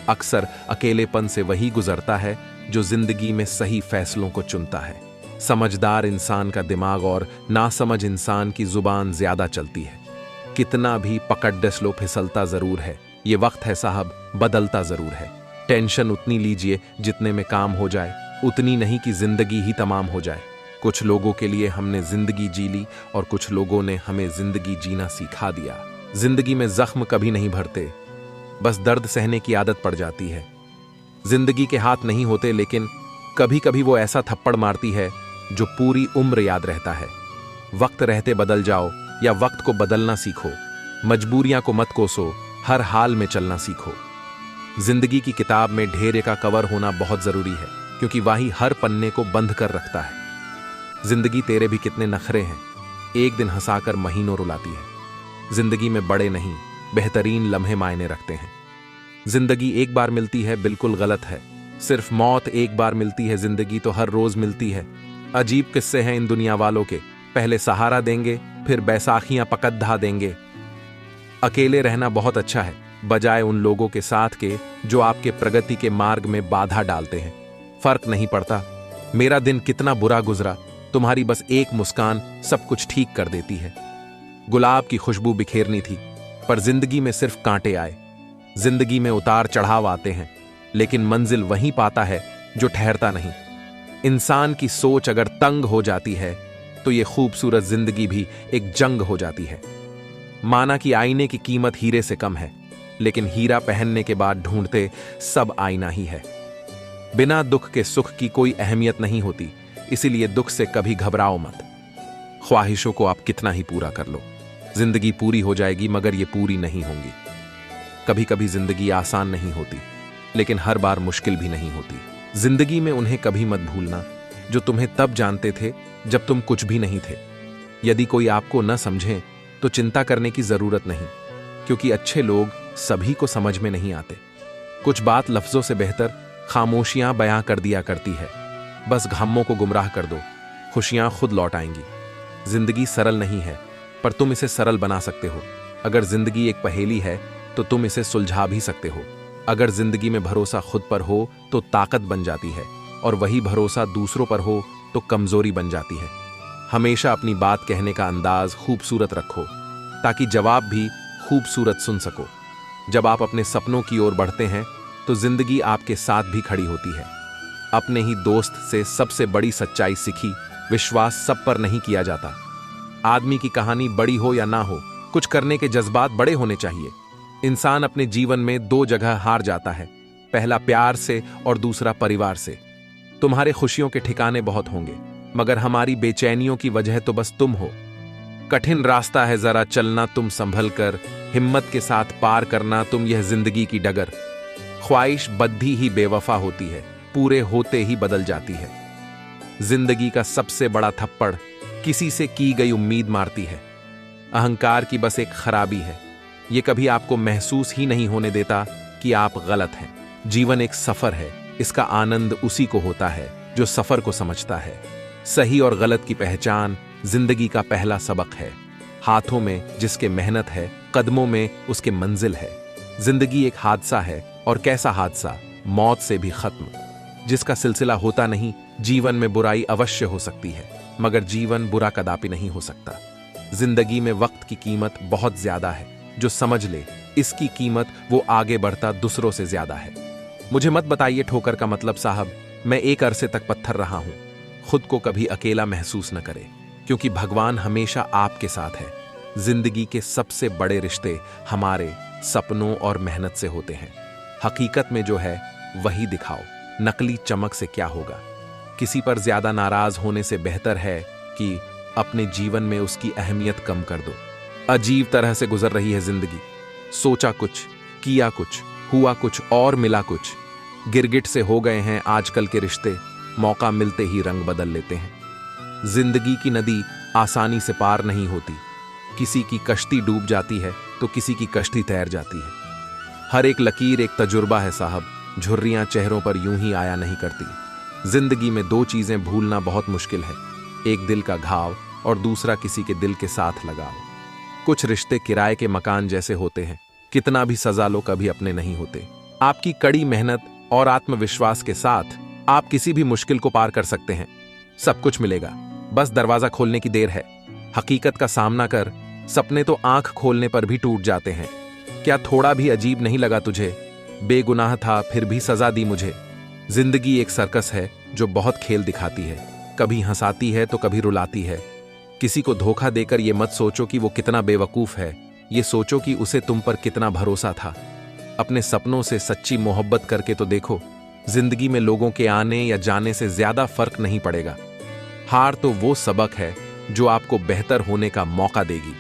A: अक्सर अकेलेपन से वही गुजरता है जो जिंदगी में सही फैसलों को चुनता है। समझदार इंसान का दिमाग और नासमझ इंसान की जुबान ज्यादा चलती है। कितना भी पकड़ डस लो फिसलता जरूर है। ये वक्त है साहब, बदलता जरूर है। टेंशन उतनी लीजिए जितने में काम हो जाए, उतनी नहीं कि जिंदगी ही तमाम हो जाए। कुछ लोगों के लिए हमने जिंदगी जी ली और कुछ लोगों ने हमें जिंदगी जीना सिखा दिया। जिंदगी में जख्म कभी नहीं भरते, बस दर्द सहने की आदत पड़ जाती है। जिंदगी के हाथ नहीं होते, लेकिन कभी कभी वो ऐसा थप्पड़ मारती है जो पूरी उम्र याद रहता है। वक्त रहते बदल जाओ या वक्त को बदलना सीखो। मजबूरियां को मत कोसो, हर हाल में चलना सीखो। जिंदगी की किताब में ढेरे का कवर होना बहुत जरूरी है, क्योंकि वही हर पन्ने को बंद कर रखता है। जिंदगी तेरे भी कितने नखरे हैं, एक दिन हंसाकर महीनों रुलाती है। जिंदगी में बड़े नहीं, बेहतरीन लम्हे मायने रखते हैं। जिंदगी एक बार मिलती है, बिल्कुल गलत है। सिर्फ मौत एक बार मिलती है, जिंदगी तो हर रोज मिलती है। अजीब किस्से हैं इन दुनिया वालों के, पहले सहारा देंगे, फिर बैसाखियां पकद्धा देंगे। अकेले रहना बहुत अच्छा है, बजाय उन लोगों के साथ के जो आपके प्रगति के मार्ग में बाधा डालते हैं। फर्क नहीं पड़ता मेरा दिन कितना बुरा गुजरा, तुम्हारी बस एक मुस्कान सब कुछ ठीक कर देती है। गुलाब की खुशबू बिखेरनी थी, पर जिंदगी में सिर्फ कांटे आए। जिंदगी में उतार चढ़ाव आते हैं, लेकिन मंजिल वहीं पाता है जो ठहरता नहीं। इंसान की सोच अगर तंग हो जाती है तो ये खूबसूरत जिंदगी भी एक जंग हो जाती है। माना कि आईने की कीमत हीरे से कम है, लेकिन हीरा पहनने के बाद ढूंढते सब आईना ही है। बिना दुख के सुख की कोई अहमियत नहीं होती, इसीलिए दुख से कभी घबराओ मत। ख्वाहिशों को आप कितना ही पूरा कर लो, जिंदगी पूरी हो जाएगी, मगर ये पूरी नहीं होंगी। कभी कभी जिंदगी आसान नहीं होती, लेकिन हर बार मुश्किल भी नहीं होती। जिंदगी में उन्हें कभी मत भूलना जो तुम्हें तब जानते थे जब तुम कुछ भी नहीं थे। यदि कोई आपको न समझे तो चिंता करने की जरूरत नहीं, क्योंकि अच्छे लोग सभी को समझ में नहीं आते। कुछ बात लफ्जों से बेहतर खामोशियां बयां कर दिया करती है। बस गमों को गुमराह कर दो, खुशियां खुद लौट आएंगी। जिंदगी सरल नहीं है, पर तुम इसे सरल बना सकते हो। अगर जिंदगी एक पहेली है तो तुम इसे सुलझा भी सकते हो। अगर जिंदगी में भरोसा खुद पर हो तो ताकत बन जाती है, और वही भरोसा दूसरों पर हो तो कमजोरी बन जाती है। हमेशा अपनी बात कहने का अंदाज खूबसूरत रखो, ताकि जवाब भी खूबसूरत सुन सको। जब आप अपने सपनों की ओर बढ़ते हैं तो जिंदगी आपके साथ भी खड़ी होती है। अपने ही दोस्त से सबसे बड़ी सच्चाई सीखी, विश्वास सब पर नहीं किया जाता। आदमी की कहानी बड़ी हो या ना हो, कुछ करने के जज्बात बड़े होने चाहिए। इंसान अपने जीवन में दो जगह हार जाता है, पहला प्यार से और दूसरा परिवार से। तुम्हारे खुशियों के ठिकाने बहुत होंगे, मगर हमारी बेचैनियों की वजह तो बस तुम हो। कठिन रास्ता है, जरा चलना तुम संभल कर, हिम्मत के साथ पार करना तुम यह जिंदगी की डगर। ख्वाहिश बद्धी ही बेवफा होती है, पूरे होते ही बदल जाती है। जिंदगी का सबसे बड़ा थप्पड़ किसी से की गई उम्मीद मारती है। अहंकार की बस एक खराबी है, ये कभी आपको महसूस ही नहीं होने देता कि आप गलत हैं। जीवन एक सफर है, इसका आनंद उसी को होता है जो सफर को समझता है। सही और गलत की पहचान जिंदगी का पहला सबक है। हाथों में जिसके मेहनत है, कदमों में उसके मंजिल है। जिंदगी एक हादसा है, और कैसा हादसा, मौत से भी खत्म, जिसका सिलसिला होता नहीं। जीवन में बुराई अवश्य हो सकती है, मगर जीवन बुरा कदापि नहीं हो सकता। जिंदगी में वक्त की कीमत बहुत ज्यादा है, जो समझ ले इसकी कीमत वो आगे बढ़ता दूसरों से ज्यादा है। मुझे मत बताइए ठोकर का मतलब साहब, मैं एक अरसे तक पत्थर रहा हूं। खुद को कभी अकेला महसूस न करे, क्योंकि भगवान हमेशा आपके साथ है। जिंदगी के सबसे बड़े रिश्ते हमारे सपनों और मेहनत से होते हैं। हकीकत में जो है वही दिखाओ, नकली चमक से क्या होगा। किसी पर ज्यादा नाराज होने से बेहतर है कि अपने जीवन में उसकी अहमियत कम कर दो। अजीब तरह से गुजर रही है जिंदगी, सोचा कुछ, किया कुछ, हुआ कुछ और मिला कुछ। गिरगिट से हो गए हैं आजकल के रिश्ते, मौका मिलते ही रंग बदल लेते हैं। जिंदगी की नदी आसानी से पार नहीं होती, किसी की कश्ती डूब जाती है तो किसी की कश्ती तैर जाती है। हर एक लकीर एक तजुर्बा है साहब, झुर्रियां चेहरों पर यूं ही आया नहीं करती। जिंदगी में दो चीजें भूलना बहुत मुश्किल है, एक दिल का घाव और दूसरा किसी के दिल के साथ लगाव। कुछ रिश्ते किराए के मकान जैसे होते हैं, कितना भी सजा लो कभी अपने नहीं होते। आपकी कड़ी मेहनत और आत्मविश्वास के साथ आप किसी भी मुश्किल को पार कर सकते हैं। सब कुछ मिलेगा, बस दरवाजा खोलने की देर है। हकीकत का सामना कर, सपने तो आंख खोलने पर भी टूट जाते हैं। क्या थोड़ा भी अजीब नहीं लगा तुझे? बेगुनाह था फिर भी सजा दी मुझे। जिंदगी एक सर्कस है जो बहुत खेल दिखाती है, कभी हंसाती है तो कभी रुलाती है। किसी को धोखा देकर ये मत सोचो कि वो कितना बेवकूफ है, ये सोचो कि उसे तुम पर कितना भरोसा था। अपने सपनों से सच्ची मोहब्बत करके तो देखो, जिंदगी में लोगों के आने या जाने से ज्यादा फर्क नहीं पड़ेगा। हार तो वो सबक है जो आपको बेहतर होने का मौका देगी।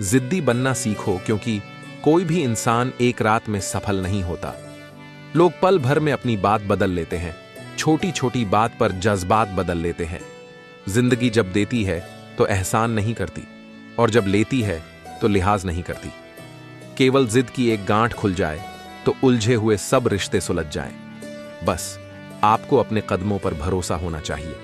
A: जिद्दी बनना सीखो, क्योंकि कोई भी इंसान एक रात में सफल नहीं होता। लोग पल भर में अपनी बात बदल लेते हैं, छोटी छोटी बात पर जज्बात बदल लेते हैं। जिंदगी जब देती है तो एहसान नहीं करती, और जब लेती है तो लिहाज नहीं करती। केवल जिद की एक गांठ खुल जाए तो उलझे हुए सब रिश्ते सुलझ जाएं। बस आपको अपने कदमों पर भरोसा होना चाहिए,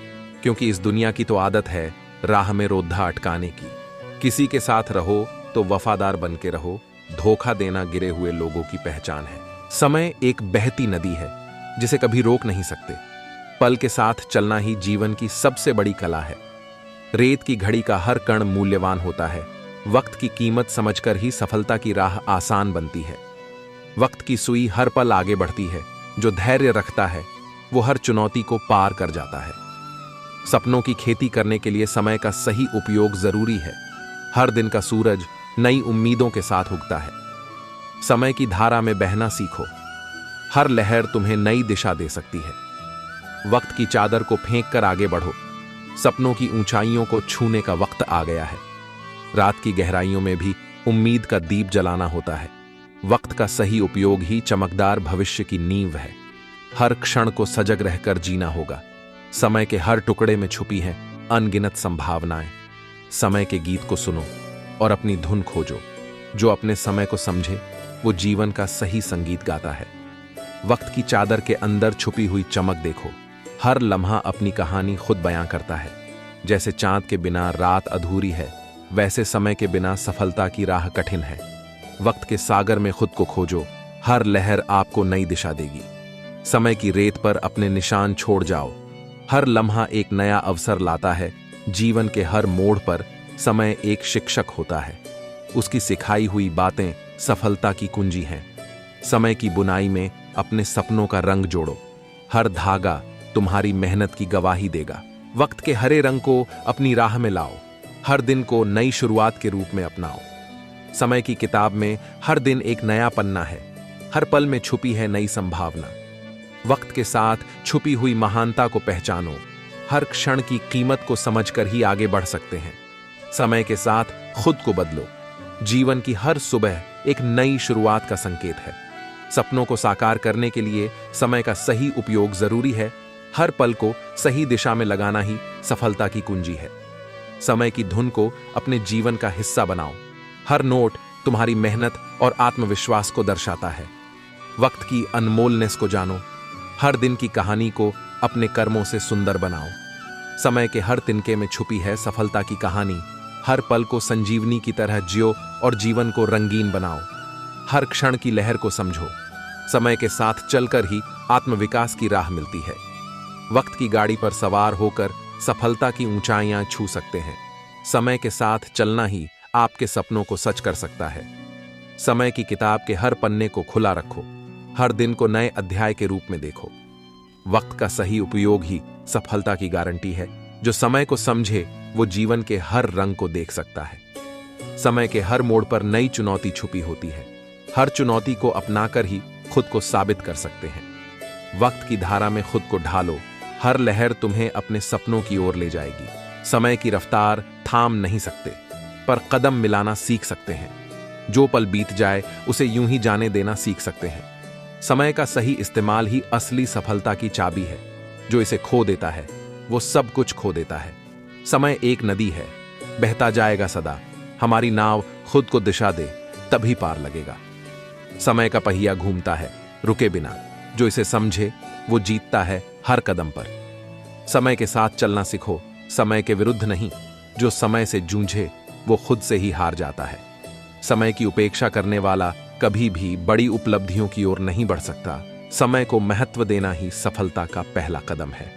A: क्योंकि इस दुनिया की तो आदत है राह में रोधा अटकाने की। किसी के साथ रहो तो वफादार बन के रहो, धोखा देना गिरे हुए लोगों की पहचान है। समय एक बहती नदी है जिसे कभी रोक नहीं सकते। पल के साथ चलना ही जीवन की सबसे बड़ी कला है। रेत की घड़ी का हर कण मूल्यवान होता है। वक्त की कीमत समझकर ही सफलता की राह आसान बनती है। वक्त की सुई हर पल आगे बढ़ती है। जो धैर्य रखता है वो हर चुनौती को पार कर जाता है। सपनों की खेती करने के लिए समय का सही उपयोग जरूरी है। हर दिन का सूरज नई उम्मीदों के साथ उगता है। समय की धारा में बहना सीखो। हर लहर तुम्हें नई दिशा दे सकती है। वक्त की चादर को फेंक कर आगे बढ़ो। सपनों की ऊंचाइयों को छूने का वक्त आ गया है। रात की गहराइयों में भी उम्मीद का दीप जलाना होता है। वक्त का सही उपयोग ही चमकदार भविष्य की नींव है। हर क्षण को सजग रहकर जीना होगा। समय के हर टुकड़े में छुपी हैं अनगिनत संभावनाएं। समय के गीत को सुनो और अपनी धुन खोजो। जो अपने समय को समझे वो जीवन का सही संगीत गाता है। वक्त की चादर के अंदर छुपी हुई चमक देखो। हर लम्हा अपनी कहानी खुद बयां करता है। जैसे चांद के बिना रात अधूरी है, वैसे समय के बिना सफलता की राह कठिन है। वक्त के सागर में खुद को खोजो। हर लहर आपको नई दिशा देगी। समय की रेत पर अपने निशान छोड़ जाओ। हर लम्हा एक नया अवसर लाता है। जीवन के हर मोड़ पर समय एक शिक्षक होता है। उसकी सिखाई हुई बातें सफलता की कुंजी हैं। समय की बुनाई में अपने सपनों का रंग जोड़ो। हर धागा तुम्हारी मेहनत की गवाही देगा। वक्त के हरे रंग को अपनी राह में लाओ। हर दिन को नई शुरुआत के रूप में अपनाओ। समय की किताब में हर दिन एक नया पन्ना है। हर पल में छुपी है नई संभावना। वक्त के साथ छुपी हुई महानता को पहचानो। हर क्षण की कीमत को समझकर ही आगे बढ़ सकते हैं। समय के साथ खुद को बदलो। जीवन की हर सुबह एक नई शुरुआत का संकेत है। सपनों को साकार करने के लिए समय का सही उपयोग जरूरी है। हर पल को सही दिशा में लगाना ही सफलता की कुंजी है। समय की धुन को अपने जीवन का हिस्सा बनाओ। हर नोट तुम्हारी मेहनत और आत्मविश्वास को दर्शाता है। वक्त की अनमोलनेस को जानो। हर दिन की कहानी को अपने कर्मों से सुंदर बनाओ। समय के हर तिनके में छुपी है सफलता की कहानी। हर पल को संजीवनी की तरह जियो और जीवन को रंगीन बनाओ। हर क्षण की लहर को समझो। समय के साथ चलकर ही आत्मविकास की राह मिलती है। वक्त की गाड़ी पर सवार होकर सफलता की ऊंचाइयां छू सकते हैं। समय के साथ चलना ही आपके सपनों को सच कर सकता है। समय की किताब के हर पन्ने को खुला रखो। हर दिन को नए अध्याय के रूप में देखो। वक्त का सही उपयोग ही सफलता की गारंटी है। जो समय को समझे वो जीवन के हर रंग को देख सकता है। समय के हर मोड़ पर नई चुनौती छुपी होती है। हर चुनौती को अपनाकर ही खुद को साबित कर सकते हैं। वक्त की धारा में खुद को ढालो। हर लहर तुम्हें अपने सपनों की ओर ले जाएगी। समय की रफ्तार थाम नहीं सकते, पर कदम मिलाना सीख सकते हैं। जो पल बीत जाए उसे यूं ही जाने देना सीख सकते हैं। समय का सही इस्तेमाल ही असली सफलता की चाबी है। जो इसे खो देता है वो सब कुछ खो देता है। समय एक नदी है, बहता जाएगा सदा। हमारी नाव खुद को दिशा दे तभी पार लगेगा। समय का पहिया घूमता है रुके बिना। जो इसे समझे वो जीतता है हर कदम पर। समय के साथ चलना सीखो, समय के विरुद्ध नहीं। जो समय से जूझे वो खुद से ही हार जाता है। समय की उपेक्षा करने वाला कभी भी बड़ी उपलब्धियों की ओर नहीं बढ़ सकता। समय को महत्व देना ही सफलता का पहला कदम है।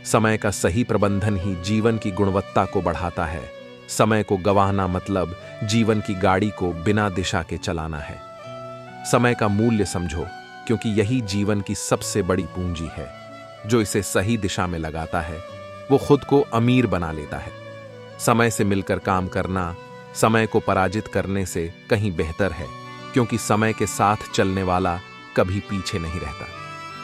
A: समय का सही प्रबंधन ही जीवन की गुणवत्ता को बढ़ाता है। समय को गंवाना मतलब जीवन की गाड़ी को बिना दिशा के चलाना है। समय का मूल्य समझो, क्योंकि यही जीवन की सबसे बड़ी पूंजी है। जो इसे सही दिशा में लगाता है वो खुद को अमीर बना लेता है। समय से मिलकर काम करना समय को पराजित करने से कहीं बेहतर है, क्योंकि समय के साथ चलने वाला कभी पीछे नहीं रहता।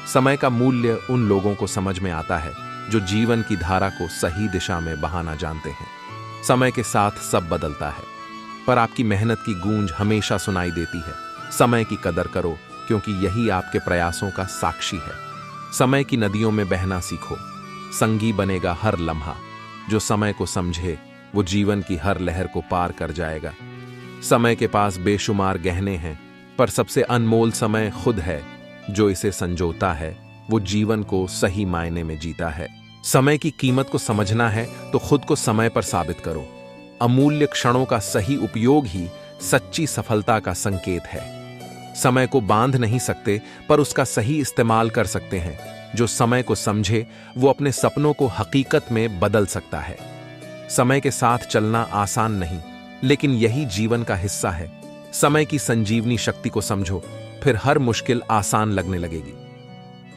A: समय का मूल्य उन लोगों को समझ में आता है जो जीवन की धारा को सही दिशा में बहाना जानते हैं। समय के साथ सब बदलता है, पर आपकी मेहनत की गूंज हमेशा सुनाई देती है। समय की कदर करो, क्योंकि यही आपके प्रयासों का साक्षी है। समय की नदियों में बहना सीखो, संगी बनेगा हर लम्हा। जो समय को समझे वो जीवन की हर लहर को पार कर जाएगा। समय के पास बेशुमार गहने हैं, पर सबसे अनमोल समय खुद है। जो इसे संजोता है वो जीवन को सही मायने में जीता है। समय की कीमत को समझना है तो खुद को समय पर साबित करो। अमूल्य क्षणों का सही उपयोग ही सच्ची सफलता का संकेत है। समय को बांध नहीं सकते, पर उसका सही इस्तेमाल कर सकते हैं। जो समय को समझे वो अपने सपनों को हकीकत में बदल सकता है। समय के साथ चलना आसान नहीं, लेकिन यही जीवन का हिस्सा है। समय की संजीवनी शक्ति को समझो, फिर हर मुश्किल आसान लगने लगेगी।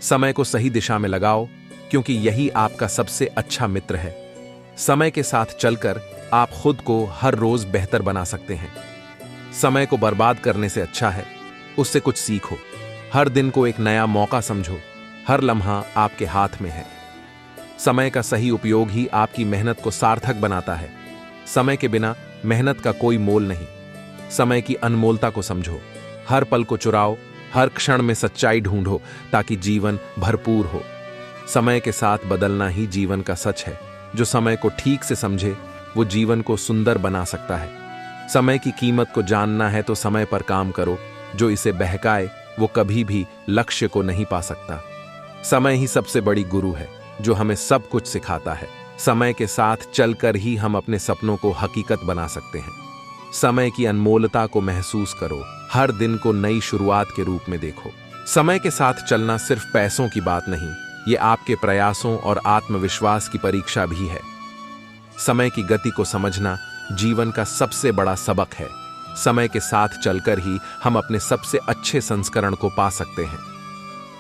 A: समय को सही दिशा में लगाओ, क्योंकि यही आपका सबसे अच्छा मित्र है। समय के साथ चलकर आप खुद को हर रोज बेहतर बना सकते हैं। समय को बर्बाद करने से अच्छा है उससे कुछ सीखो। हर दिन को एक नया मौका समझो। हर लम्हा आपके हाथ में है। समय का सही उपयोग ही आपकी मेहनत को सार्थक बनाता है। समय के बिना मेहनत का कोई मोल नहीं। समय की अनमोलता को समझो। हर पल को चुराओ, हर क्षण में सच्चाई ढूंढो, ताकि जीवन भरपूर हो। समय के साथ बदलना ही जीवन का सच है। जो समय को ठीक से समझे वो जीवन को सुंदर बना सकता है। समय की कीमत को जानना है तो समय पर काम करो। जो इसे बहकाए वो कभी भी लक्ष्य को नहीं पा सकता। समय ही सबसे बड़ी गुरु है, जो हमें सब कुछ सिखाता है। समय के साथ चलकर ही हम अपने सपनों को हकीकत बना सकते हैं। समय की अनमोलता को महसूस करो। हर दिन को नई शुरुआत के रूप में देखो। समय के साथ चलना सिर्फ पैसों की बात नहीं, ये आपके प्रयासों और आत्मविश्वास की परीक्षा भी है। समय की गति को समझना जीवन का सबसे बड़ा सबक है। समय के साथ चलकर ही हम अपने सबसे अच्छे संस्करण को पा सकते हैं।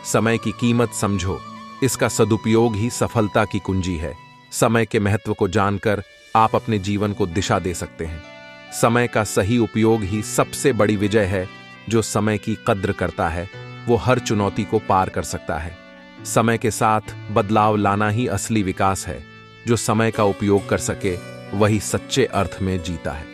A: समय की कीमत समझो, इसका सदुपयोग ही सफलता की कुंजी है। समय के महत्व को जानकर आप अपने जीवन को दिशा दे सकते हैं। समय का सही उपयोग ही सबसे बड़ी विजय है। जो समय की कद्र करता है वो हर चुनौती को पार कर सकता है। समय के साथ बदलाव लाना ही असली विकास है। जो समय का उपयोग कर सके वही सच्चे अर्थ में जीता है।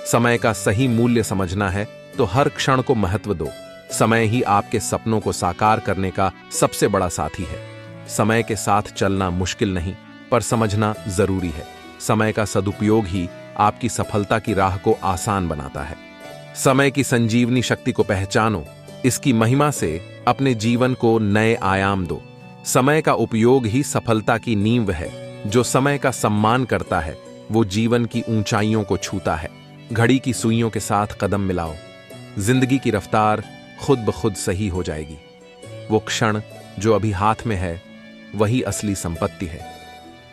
A: समय का सही मूल्य समझना है तो हर क्षण को महत्व दो। समय ही आपके सपनों को साकार करने का सबसे बड़ा साथी है। समय के साथ चलना मुश्किल नहीं, पर समझना जरूरी है। समय का सदुपयोग ही आपकी सफलता की राह को आसान बनाता है। समय की संजीवनी शक्ति को पहचानो। इसकी महिमा से अपने जीवन को नए आयाम दो। समय का उपयोग ही सफलता की नींव है। जो समय का सम्मान करता है वो जीवन की ऊंचाइयों को छूता है। घड़ी की सुइयों के साथ कदम मिलाओ। जिंदगी की रफ्तार खुद ब खुद सही हो जाएगी। वो क्षण जो अभी हाथ में है वही असली संपत्ति है।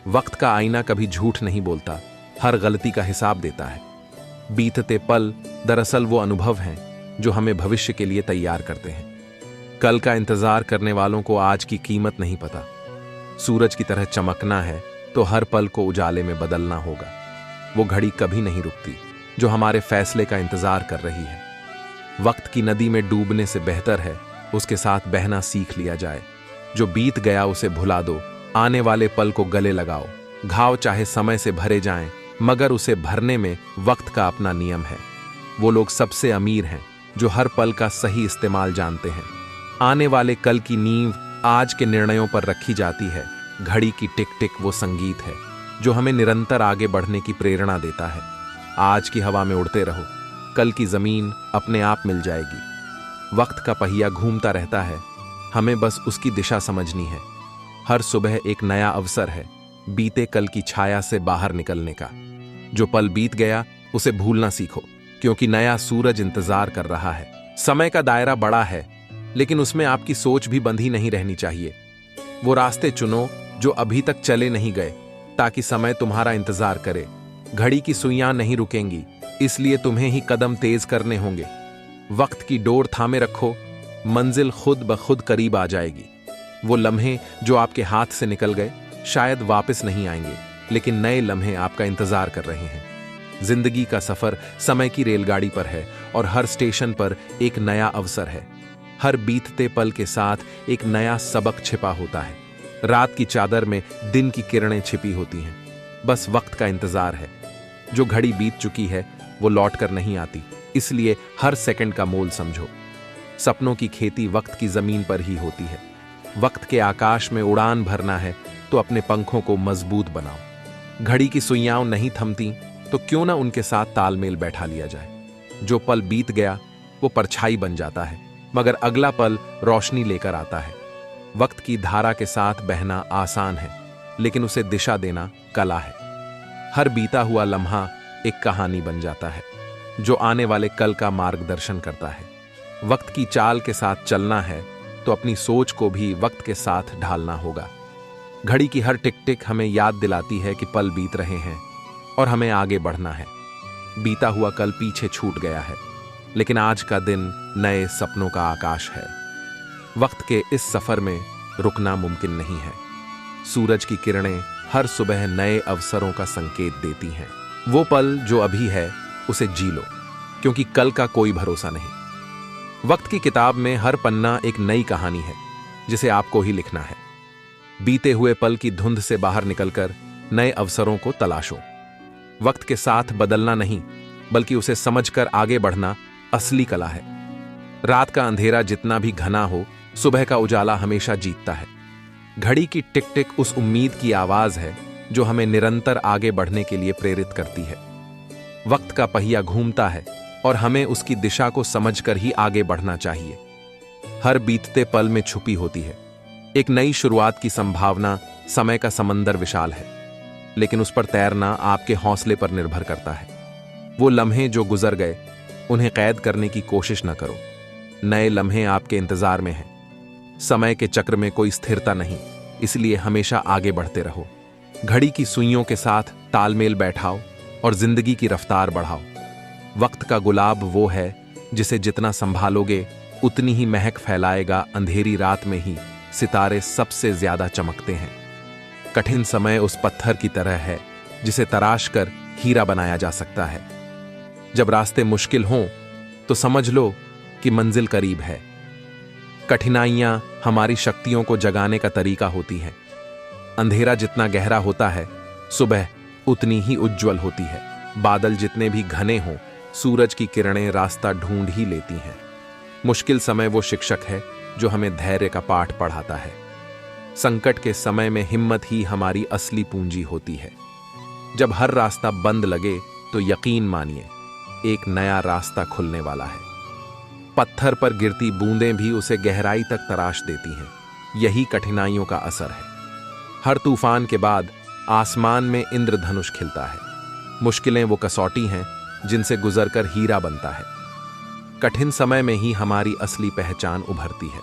A: वक्त का आईना कभी झूठ नहीं बोलता, हर गलती का हिसाब देता है। बीतते पल दरअसल वो अनुभव हैं जो हमें भविष्य के लिए तैयार करते हैं। कल का इंतजार करने वालों को आज की कीमत नहीं पता। सूरज की तरह चमकना है तो हर पल को उजाले में बदलना होगा। वो घड़ी कभी नहीं रुकती जो हमारे फैसले का इंतजार कर रही है। वक्त की नदी में डूबने से बेहतर है उसके साथ बहना सीख लिया जाए। जो बीत गया उसे भुला दो, आने वाले पल को गले लगाओ। घाव चाहे समय से भरे जाएं, मगर उसे भरने में वक्त का अपना नियम है। वो लोग सबसे अमीर हैं जो हर पल का सही इस्तेमाल जानते हैं। आने वाले कल की नींव आज के निर्णयों पर रखी जाती है। घड़ी की टिक टिक वो संगीत है जो हमें निरंतर आगे बढ़ने की प्रेरणा देता है। आज की हवा में उड़ते रहो, कल की जमीन अपने आप मिल जाएगी। वक्त का पहिया घूमता रहता है, हमें बस उसकी दिशा समझनी है। हर सुबह एक नया अवसर है बीते कल की छाया से बाहर निकलने का। जो पल बीत गया उसे भूलना सीखो, क्योंकि नया सूरज इंतजार कर रहा है। समय का दायरा बड़ा है, लेकिन उसमें आपकी सोच भी बंधी नहीं रहनी चाहिए। वो रास्ते चुनो जो अभी तक चले नहीं गए, ताकि समय तुम्हारा इंतजार करे। घड़ी की सुइयां नहीं रुकेंगी, इसलिए तुम्हें ही कदम तेज करने होंगे। वक्त की डोर थामे रखो, मंजिल खुद ब खुद करीब आ जाएगी। वो लम्हे जो आपके हाथ से निकल गए शायद वापस नहीं आएंगे, लेकिन नए लम्हे आपका इंतजार कर रहे हैं। जिंदगी का सफर समय की रेलगाड़ी पर है और हर स्टेशन पर एक नया अवसर है। हर बीतते पल के साथ एक नया सबक छिपा होता है। रात की चादर में दिन की किरणें छिपी होती हैं। बस वक्त का इंतजार है। जो घड़ी बीत चुकी है वो लौट कर नहीं आती, इसलिए हर सेकंड का मोल समझो। सपनों की खेती वक्त की जमीन पर ही होती है। वक्त के आकाश में उड़ान भरना है तो अपने पंखों को मजबूत बनाओ। घड़ी की सुइयां नहीं थमती तो क्यों ना उनके साथ तालमेल बैठा लिया जाए। जो पल बीत गया वो परछाई बन जाता है, मगर अगला पल रोशनी लेकर आता है। वक्त की धारा के साथ बहना आसान है, लेकिन उसे दिशा देना कला है। हर बीता हुआ लम्हा एक कहानी बन जाता है, जो आने वाले कल का मार्गदर्शन करता है। वक्त की चाल के साथ चलना है तो अपनी सोच को भी वक्त के साथ ढालना होगा। घड़ी की हर टिक टिक हमें याद दिलाती है कि पल बीत रहे हैं और हमें आगे बढ़ना है। बीता हुआ कल पीछे छूट गया है, लेकिन आज का दिन नए सपनों का आकाश है। वक्त के इस सफर में रुकना मुमकिन नहीं है। सूरज की किरणें हर सुबह नए अवसरों का संकेत देती हैं। वो पल जो अभी है उसे जी लो, क्योंकि कल का कोई भरोसा नहीं। वक्त की किताब में हर पन्ना एक नई कहानी है, जिसे आपको ही लिखना है। बीते हुए पल की धुंध से बाहर निकलकर नए अवसरों को तलाशो। वक्त के साथ बदलना नहीं, बल्कि उसे समझकर आगे बढ़ना असली कला है। रात का अंधेरा जितना भी घना हो, सुबह का उजाला हमेशा जीतता है। घड़ी की टिक टिक उस उम्मीद की आवाज है जो हमें निरंतर आगे बढ़ने के लिए प्रेरित करती है। वक्त का पहिया घूमता है और हमें उसकी दिशा को समझकर ही आगे बढ़ना चाहिए। हर बीतते पल में छुपी होती है एक नई शुरुआत की संभावना। समय का समंदर विशाल है, लेकिन उस पर तैरना आपके हौसले पर निर्भर करता है। वो लम्हे जो गुजर गए उन्हें कैद करने की कोशिश न करो। नए लम्हे आपके इंतजार में हैं। समय के चक्र में कोई स्थिरता नहीं, इसलिए हमेशा आगे बढ़ते रहो। घड़ी की सुइयों के साथ तालमेल बैठाओ और जिंदगी की रफ्तार बढ़ाओ। वक्त का गुलाब वो है जिसे जितना संभालोगे उतनी ही महक फैलाएगा। अंधेरी रात में ही सितारे सबसे ज्यादा चमकते हैं। कठिन समय उस पत्थर की तरह है जिसे तराश कर हीरा बनाया जा सकता है। जब रास्ते मुश्किल हों तो समझ लो कि मंजिल करीब है। कठिनाइयां हमारी शक्तियों को जगाने का तरीका होती हैं। अंधेरा जितना गहरा होता है, सुबह उतनी ही उज्जवल होती है। बादल जितने भी घने हों, सूरज की किरणें रास्ता ढूंढ ही लेती हैं। मुश्किल समय वो शिक्षक है जो हमें धैर्य का पाठ पढ़ाता है। संकट के समय में हिम्मत ही हमारी असली पूंजी होती है। जब हर रास्ता बंद लगे तो यकीन मानिए, एक नया रास्ता खुलने वाला है। पत्थर पर गिरती बूंदें भी उसे गहराई तक तराश देती हैं। यही कठिनाइयों का असर है। हर तूफान के बाद आसमान में इंद्रधनुष खिलता है। मुश्किलें वो कसौटी हैं जिनसे गुजरकर हीरा बनता है। कठिन समय में ही हमारी असली पहचान उभरती है।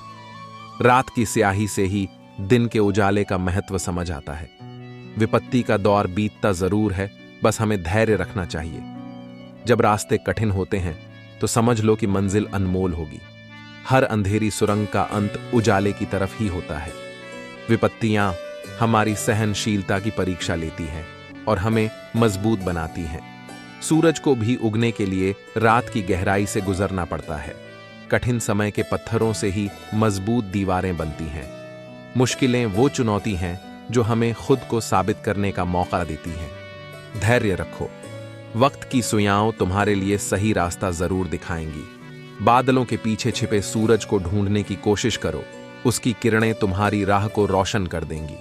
A: रात की स्याही से ही दिन के उजाले का महत्व समझ आता है। विपत्ति का दौर बीतता जरूर है, बस हमें धैर्य रखना चाहिए। जब रास्ते कठिन होते हैं तो समझ लो कि मंजिल अनमोल होगी। हर अंधेरी सुरंग का अंत उजाले की तरफ ही होता है। विपत्तियां हमारी सहनशीलता की परीक्षा लेती हैं और हमें मजबूत बनाती हैं। सूरज को भी उगने के लिए रात की गहराई से गुजरना पड़ता है। कठिन समय के पत्थरों से ही मजबूत दीवारें बनती हैं। मुश्किलें वो चुनौती हैं जो हमें खुद को साबित करने का मौका देती हैं। धैर्य रखो, वक्त की सुइयां तुम्हारे लिए सही रास्ता जरूर दिखाएंगी। बादलों के पीछे छिपे सूरज को ढूंढने की कोशिश करो, उसकी किरणें तुम्हारी राह को रोशन कर देंगी।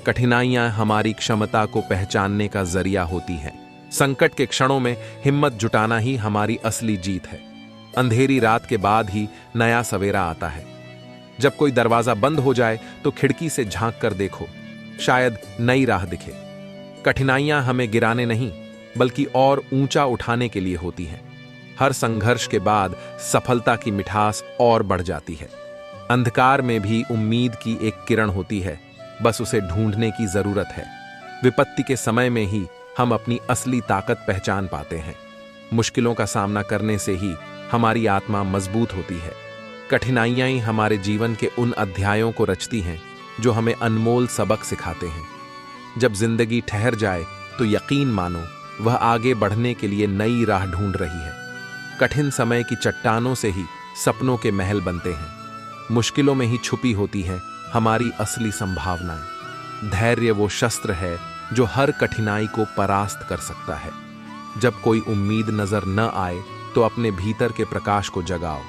A: कठिनाइयां हमारी क्षमता को पहचानने का जरिया होती हैं। संकट के क्षणों में हिम्मत जुटाना ही हमारी असली जीत है। अंधेरी रात के बाद ही नया सवेरा आता है। जब कोई दरवाजा बंद हो जाए तो खिड़की से झांक कर देखो, शायद नई राह दिखे। कठिनाइयां हमें गिराने नहीं, बल्कि और ऊंचा उठाने के लिए होती हैं। हर संघर्ष के बाद सफलता की मिठास और बढ़ जाती है। अंधकार में भी उम्मीद की एक किरण होती है, बस उसे ढूंढने की जरूरत है। विपत्ति के समय में ही हम अपनी असली ताकत पहचान पाते हैं। मुश्किलों का सामना करने से ही हमारी आत्मा मजबूत होती है। कठिनाइयां ही हमारे जीवन के उन अध्यायों को रचती हैं जो हमें अनमोल सबक सिखाते हैं। जब जिंदगी ठहर जाए तो यकीन मानो वह आगे बढ़ने के लिए नई राह ढूंढ रही है। कठिन समय की चट्टानों से ही सपनों के महल बनते हैं। मुश्किलों में ही छुपी होती हैं हमारी असली संभावनाएं। धैर्य वो शस्त्र है जो हर कठिनाई को परास्त कर सकता है। जब कोई उम्मीद नजर न आए तो अपने भीतर के प्रकाश को जगाओ।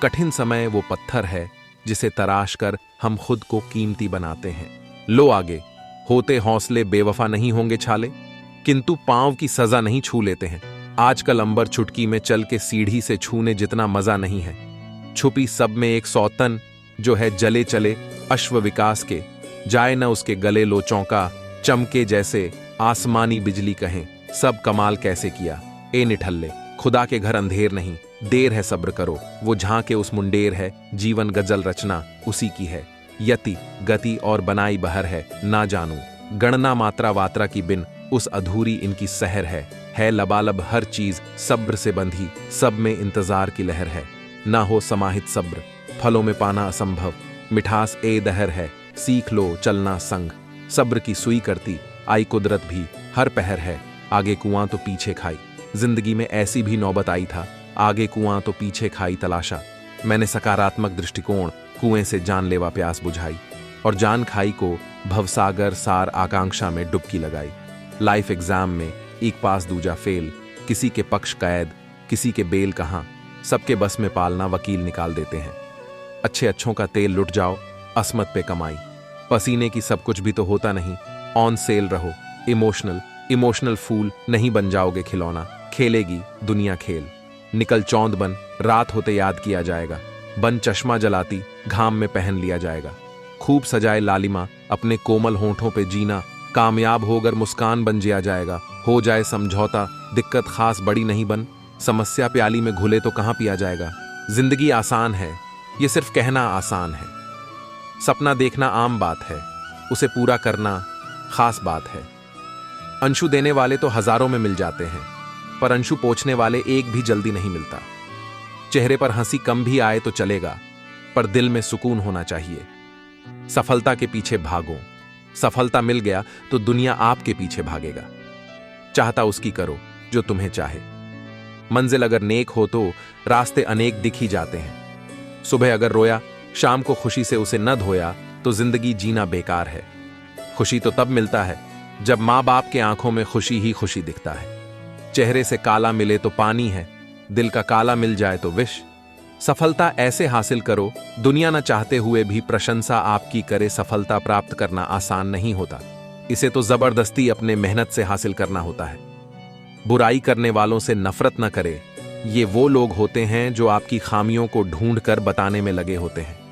A: कठिन समय वो पत्थर है जिसे तराश कर हम खुद को कीमती बनाते हैं। लो आगे, होते हौसले बेवफा नहीं होंगे छाले, किंतु पांव की सजा नहीं छू लेते हैं। आजकल अंबर चुटकी में चल के सीढ़ी से छूने जितना मजा नहीं है। छुपी सब में एक सौतन जो है जले चले अश्व विकास के, जाए न उसके गले लो चौंका, चमके जैसे आसमानी बिजली कहें सब कमाल कैसे किया। ए निठल्ले, खुदा के घर अंधेर नहीं, देर है सब्र करो, वो झांके उस मुंडेर है, जीवन गजल रचना उसी की है। यति गति और बनाई बहर है, ना जानू गणना मात्रा वात्रा की बिन, उस अधूरी इनकी सहर है लबालब हर चीज सब्र से बंधी, सब में इंतजार की लहर है। ना हो समाहित सब्र, फलों में पाना असंभव, मिठास ए दहर है, सीख लो चलना संग। सब्र की सुई करती आई कुदरत भी, हर पहर है, आगे कुआं तो पीछे खाई। जिंदगी में ऐसी भी नौबत आई था, आगे कुआं तो पीछे खाई तलाशा। मैंने सकारात्मक दृष्टिकोण कुएं से जानलेवा प्यास बुझाई, और जान खाई को भवसागर सार आकांक्षा में डुबकी लगाई। लाइफ एग्जाम में एक पास दूजा फेल, किसी के पक्ष कैद किसी के बेल कहां, सबके बस में पालना वकील निकाल देते हैं। अच्छे अच्छों का तेल लुट जाओ, असमत पे कमाई, पसीने की सब कुछ भी तो होता नहीं। ऑन सेल रहो, इमोशनल फूल नहीं बन जाओगे खिलौना, खेलेगी दुनिया खेल। निकल चौंद बन, रात होते याद किया जाएगा, बन चश्मा जलाती घाम में पहन लिया जाएगा। खूब सजाए लालिमा अपने कोमल होंठों पे जीना, कामयाब होकर मुस्कान बन जिया जाएगा। हो जाए समझौता दिक्कत खास बड़ी नहीं बन, समस्या प्याली में घुले तो कहां पिया जाएगा। जिंदगी आसान है, ये सिर्फ कहना आसान है। सपना देखना आम बात है, उसे पूरा करना खास बात है। अंशु देने वाले तो हजारों में मिल जाते हैं, पर अंशु पोंछने वाले एक भी जल्दी नहीं मिलता। चेहरे पर हंसी कम भी आए तो चलेगा, पर दिल में सुकून होना चाहिए। सफलता के पीछे भागो, सफलता मिल गया तो दुनिया आपके पीछे भागेगा। चाहता उसकी करो जो तुम्हें चाहे। मंजिल अगर नेक हो तो रास्ते अनेक दिख ही जाते हैं। सुबह अगर रोया, शाम को खुशी से उसे न धोया तो जिंदगी जीना बेकार है। खुशी तो तब मिलता है जब माँ बाप के आंखों में खुशी ही खुशी दिखता है। चेहरे से काला मिले तो पानी है, दिल का काला मिल जाए तो विष। सफलता ऐसे हासिल करो, दुनिया न चाहते हुए भी प्रशंसा आपकी करे। सफलता प्राप्त करना आसान नहीं होता, इसे तो जबरदस्ती अपने मेहनत से हासिल करना होता है। बुराई करने वालों से नफरत न करे, ये वो लोग होते हैं जो आपकी खामियों को ढूंढ कर बताने में लगे होते हैं।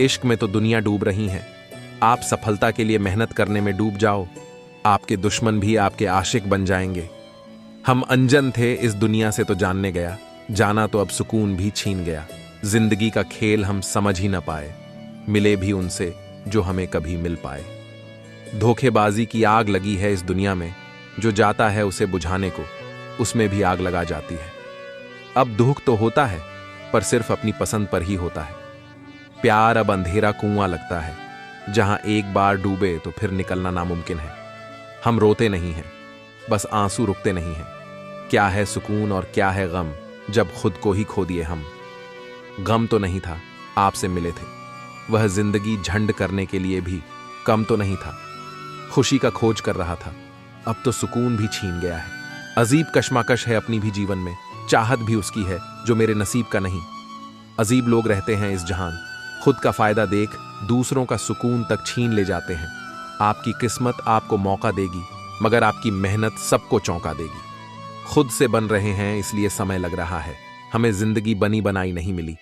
A: इश्क में तो दुनिया डूब रही है, आप सफलता के लिए मेहनत करने में डूब जाओ, आपके दुश्मन भी आपके आशिक बन जाएंगे। हम अनजन थे इस दुनिया से तो जानने गया, जाना तो अब सुकून भी छीन गया। जिंदगी का खेल हम समझ ही न पाए, मिले भी उनसे जो हमें कभी मिल पाए। धोखेबाजी की आग लगी है इस दुनिया में, जो जाता है उसे बुझाने को उसमें भी आग लगा जाती है। अब दुख तो होता है पर सिर्फ अपनी पसंद पर ही होता है। प्यार अब अंधेरा कुआं लगता है, जहां एक बार डूबे तो फिर निकलना नामुमकिन है। हम रोते नहीं हैं, बस आंसू रुकते नहीं हैं। क्या है सुकून और क्या है गम, जब खुद को ही खो दिए हम। गम तो नहीं था, आपसे मिले थे, वह जिंदगी झंड करने के लिए भी कम तो नहीं था। खुशी का खोज कर रहा था, अब तो सुकून भी छीन गया है। अजीब कशमकश है अपनी भी जीवन में, चाहत भी उसकी है जो मेरे नसीब का नहीं। अजीब लोग रहते हैं इस जहान, खुद का फायदा देख दूसरों का सुकून तक छीन ले जाते हैं। आपकी किस्मत आपको मौका देगी, मगर आपकी मेहनत सबको चौंका देगी। खुद से बन रहे हैं इसलिए समय लग रहा है, हमें जिंदगी बनी बनाई नहीं मिली।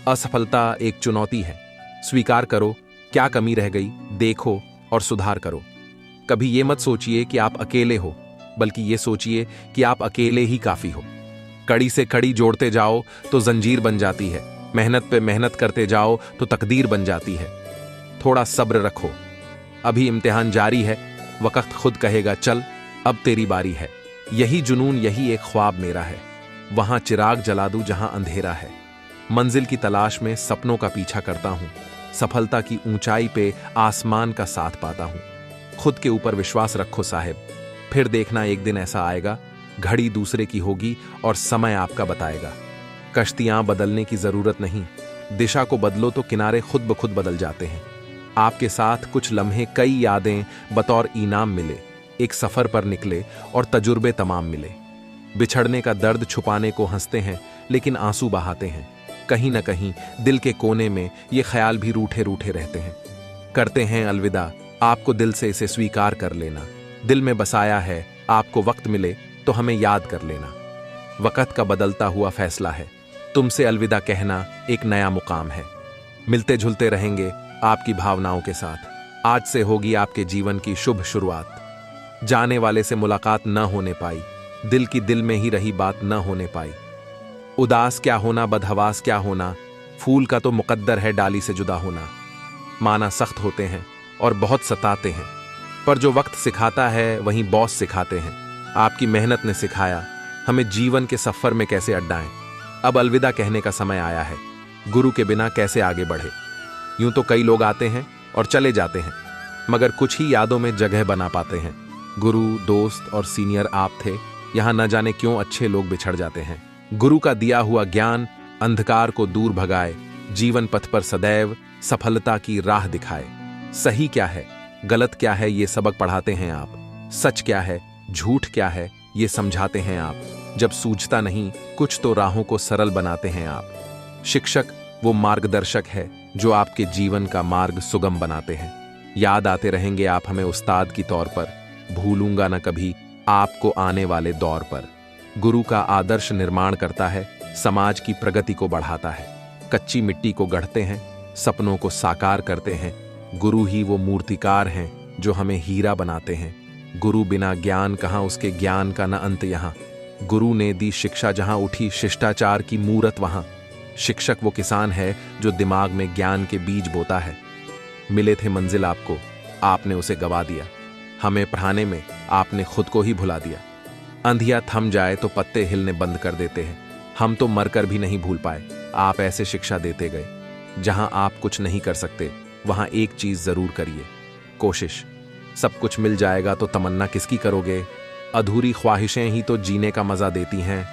A: असफलता एक चुनौती है, स्वीकार करो क्या कमी रह गई, देखो और सुधार करो। कभी ये मत सोचिए कि आप अकेले हो, बल्कि ये सोचिए कि आप अकेले ही काफी हो। कड़ी से कड़ी जोड़ते जाओ तो जंजीर बन जाती है, मेहनत पे मेहनत करते जाओ तो तकदीर बन जाती है। थोड़ा सब्र रखो, अभी इम्तिहान जारी है, वक्त खुद कहेगा चल अब तेरी बारी है। यही जुनून, यही एक ख्वाब मेरा है। वहां चिराग जला दूं जहां अंधेरा है। मंजिल की तलाश में सपनों का पीछा करता हूं। सफलता की ऊंचाई पे आसमान का साथ पाता हूं। खुद के ऊपर विश्वास रखो साहिब, फिर देखना एक दिन ऐसा आएगा, घड़ी दूसरे की होगी और समय आपका बताएगा। कश्तियां बदलने की जरूरत नहीं, दिशा को बदलो तो किनारे खुद ब खुद बदल जाते हैं। आपके साथ कुछ लम्हे, कई यादें बतौर इनाम मिले। एक सफर पर निकले और तजुर्बे तमाम मिले। बिछड़ने का दर्द छुपाने को हंसते हैं, लेकिन आंसू बहाते हैं। कहीं न कहीं दिल के कोने में ये ख्याल भी रूठे रूठे रहते हैं। करते हैं अलविदा, आपको दिल से इसे स्वीकार कर लेना। दिल में बसाया है, आपको वक्त मिले तो हमें याद कर लेना। वक़्त का बदलता हुआ फैसला है, तुमसे अलविदा कहना एक नया मुकाम है। मिलते जुलते रहेंगे आपकी भावनाओं के साथ। आज से होगी आपके जीवन की शुभ शुरुआत। जाने वाले से मुलाकात न होने पाई, दिल की दिल में ही रही बात न होने पाई। उदास क्या होना, बदहवास क्या होना, फूल का तो मुकद्दर है डाली से जुदा होना। माना सख्त होते हैं और बहुत सताते हैं, पर जो वक्त सिखाता है वहीं बॉस सिखाते हैं। आपकी मेहनत ने सिखाया हमें जीवन के सफर में कैसे अड्डाएं। अब अलविदा कहने का समय आया है, गुरु के बिना कैसे आगे बढ़े। यूं तो कई लोग आते हैं और चले जाते हैं, मगर कुछ ही यादों में जगह बना पाते हैं। गुरु, दोस्त और सीनियर आप थे, यहां न जाने क्यों अच्छे लोग बिछड़ जाते हैं। गुरु का दिया हुआ ज्ञान अंधकार को दूर भगाए, जीवन पथ पर सदैव सफलता की राह दिखाए। सही क्या है, गलत क्या है, ये सबक पढ़ाते हैं आप। सच क्या है, झूठ क्या है, ये समझाते हैं आप। जब सूझता नहीं कुछ तो राहों को सरल बनाते हैं आप। शिक्षक वो मार्गदर्शक है जो आपके जीवन का मार्ग सुगम बनाते हैं। याद आते रहेंगे आप हमें उस्ताद की तौर पर, भूलूंगा न कभी आपको आने वाले दौर पर। गुरु का आदर्श निर्माण करता है, समाज की प्रगति को बढ़ाता है। कच्ची मिट्टी को गढ़ते हैं, सपनों को साकार करते हैं। गुरु ही वो मूर्तिकार हैं जो हमें हीरा बनाते हैं। गुरु बिना ज्ञान कहाँ, उसके ज्ञान का न अंत यहाँ। गुरु ने दी शिक्षा जहाँ, उठी शिष्टाचार की मूरत वहाँ। शिक्षक वो किसान है जो दिमाग में ज्ञान के बीज बोता है। मिले थे मंजिल आपको, आपने उसे गवा दिया। हमें पढ़ाने में आपने खुद को ही भुला दिया। अंधिया थम जाए तो पत्ते हिलने बंद कर देते हैं। हम तो मरकर भी नहीं भूल पाए, आप ऐसे शिक्षा देते गए। जहां आप कुछ नहीं कर सकते वहां एक चीज जरूर करिए, कोशिश। सब कुछ मिल जाएगा तो तमन्ना किसकी करोगे। अधूरी ख्वाहिशें ही तो जीने का मजा देती हैं।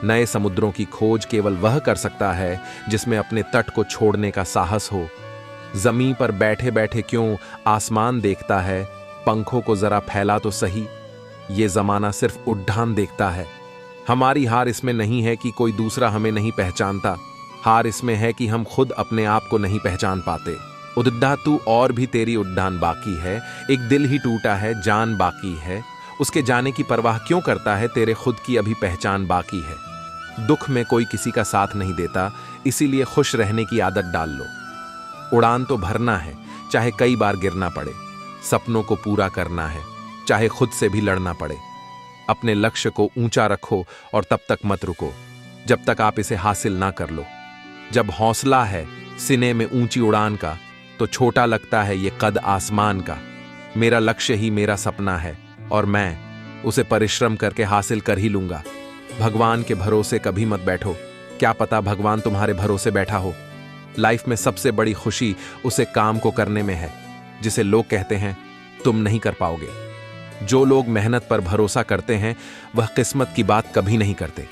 A: नए समुद्रों की खोज केवल वह कर सकता है जिसमें अपने तट को छोड़ने का साहस हो। जमीन पर बैठे बैठे क्यों आसमान देखता है, पंखों को जरा फैला तो सही। ये जमाना सिर्फ उड्डान देखता है। हमारी हार इसमें नहीं है कि कोई दूसरा हमें नहीं पहचानता, हार इसमें है कि हम खुद अपने आप को नहीं पहचान पाते। उद्दा तू और भी तेरी उड्डान बाकी है, एक दिल ही टूटा है, जान बाकी है। उसके जाने की परवाह क्यों करता है, तेरे खुद की अभी पहचान बाकी है। दुख में कोई किसी का साथ नहीं देता, इसीलिए खुश रहने की आदत डाल लो। उड़ान तो भरना है, चाहे कई बार गिरना पड़े। सपनों को पूरा करना है, चाहे खुद से भी लड़ना पड़े। अपने लक्ष्य को ऊंचा रखो और तब तक मत रुको जब तक आप इसे हासिल ना कर लो। जब हौसला है सीने में ऊंची उड़ान का, तो छोटा लगता है ये कद आसमान का। मेरा लक्ष्य ही मेरा सपना है और मैं उसे परिश्रम करके हासिल कर ही लूंगा। भगवान के भरोसे कभी मत बैठो, क्या पता भगवान तुम्हारे भरोसे बैठा हो। लाइफ में सबसे बड़ी खुशी उसे काम को करने में है जिसे लोग कहते हैं तुम नहीं कर पाओगे। जो लोग मेहनत पर भरोसा करते हैं वह किस्मत की बात कभी नहीं करते।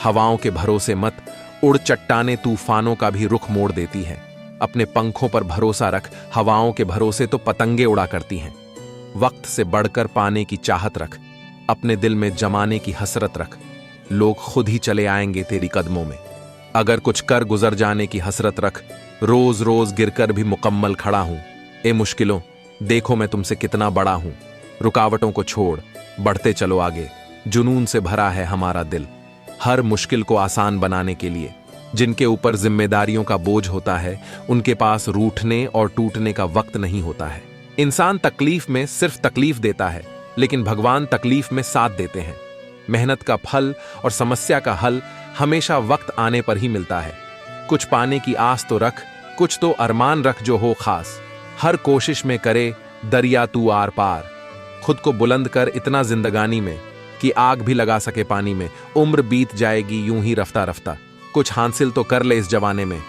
A: हवाओं के भरोसे मत उड़, चट्टाने तूफानों का भी रुख मोड़ देती है। अपने पंखों पर भरोसा रख, हवाओं के भरोसे तो पतंगे उड़ा करती हैं। वक्त से बढ़कर पाने की चाहत रख, अपने दिल में जमाने की हसरत रख। लोग खुद ही चले आएंगे तेरी कदमों में। अगर कुछ कर गुजर जाने की हसरत रख, रोज रोज गिरकर भी मुकम्मल खड़ा हूं। ए मुश्किलों, देखो मैं तुमसे कितना बड़ा हूं। रुकावटों को छोड़, बढ़ते चलो आगे। जुनून से भरा है हमारा दिल, हर मुश्किल को आसान बनाने के लिए। जिनके ऊपर जिम्मेदारियों का बोझ होता है, उनके पास रूठने और टूटने का वक्त नहीं होता है। इंसान तकलीफ में सिर्फ तकलीफ देता है, लेकिन भगवान तकलीफ में साथ देते हैं। मेहनत का फल और समस्या का हल हमेशा वक्त आने पर ही मिलता है। कुछ पाने की आस तो रख, कुछ तो अरमान रख जो हो खास। हर कोशिश में करे दरिया तू आर पार। खुद को बुलंद कर इतना जिंदगानी में कि आग भी लगा सके पानी में। उम्र बीत जाएगी यूं ही रफ्ता रफ्ता, कुछ हासिल तो कर ले इस जवाने में।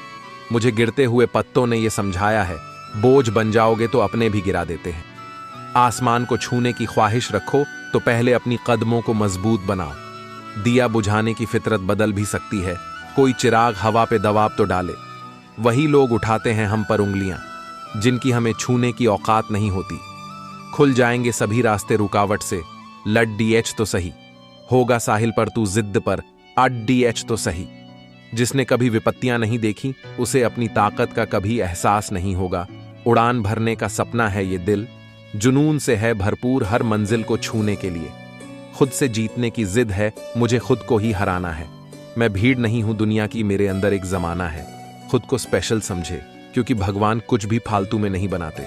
A: मुझे गिरते हुए पत्तों ने यह समझाया है, बोझ बन जाओगे तो अपने भी गिरा देते हैं। आसमान को छूने की ख्वाहिश रखो तो पहले अपनी कदमों को मजबूत बनाओ। दिया बुझाने की फितरत बदल भी सकती है, कोई चिराग हवा पे दबाव तो डाले। वही लोग उठाते हैं हम पर उंगलियां, जिनकी हमें छूने की औकात नहीं होती। खुल जाएंगे सभी रास्ते रुकावट से, लड डीएच तो सही। होगा साहिल पर तू जिद्द पर, अड डीएच तो सही। जिसने कभी विपत्तियां नहीं देखी उसे अपनी ताकत का कभी एहसास नहीं होगा। उड़ान भरने का सपना है ये दिल, जुनून से है भरपूर हर मंजिल को छूने के लिए। खुद से जीतने की जिद है, मुझे खुद को ही हराना है। मैं भीड़ नहीं हूं दुनिया की, मेरे अंदर एक जमाना है। खुद को स्पेशल समझे, क्योंकि भगवान कुछ भी फालतू में नहीं बनाते।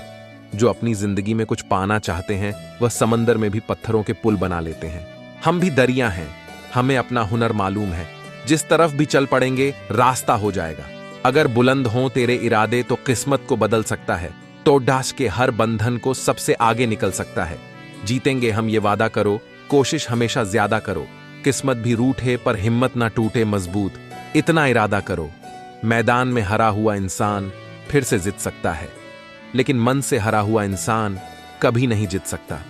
A: जो अपनी जिंदगी में कुछ पाना चाहते हैं वह समंदर में भी पत्थरों के पुल बना लेते हैं। हम भी दरिया हैं, हमें अपना हुनर मालूम है। जिस तरफ भी चल पड़ेंगे रास्ता हो जाएगा। अगर बुलंद हों तेरे इरादे तो किस्मत को बदल सकता है। तोड़ास के हर बंधन को सबसे आगे निकल सकता है। जीतेंगे हम ये वादा करो, कोशिश हमेशा ज्यादा करो। किस्मत भी रूठे पर हिम्मत ना टूटे मजबूत, इतना इरादा करो। मैदान में हरा हुआ इंसान फिर से जीत सकता है, लेकिन मन से हरा हुआ इंसान कभी नहीं जीत सकता।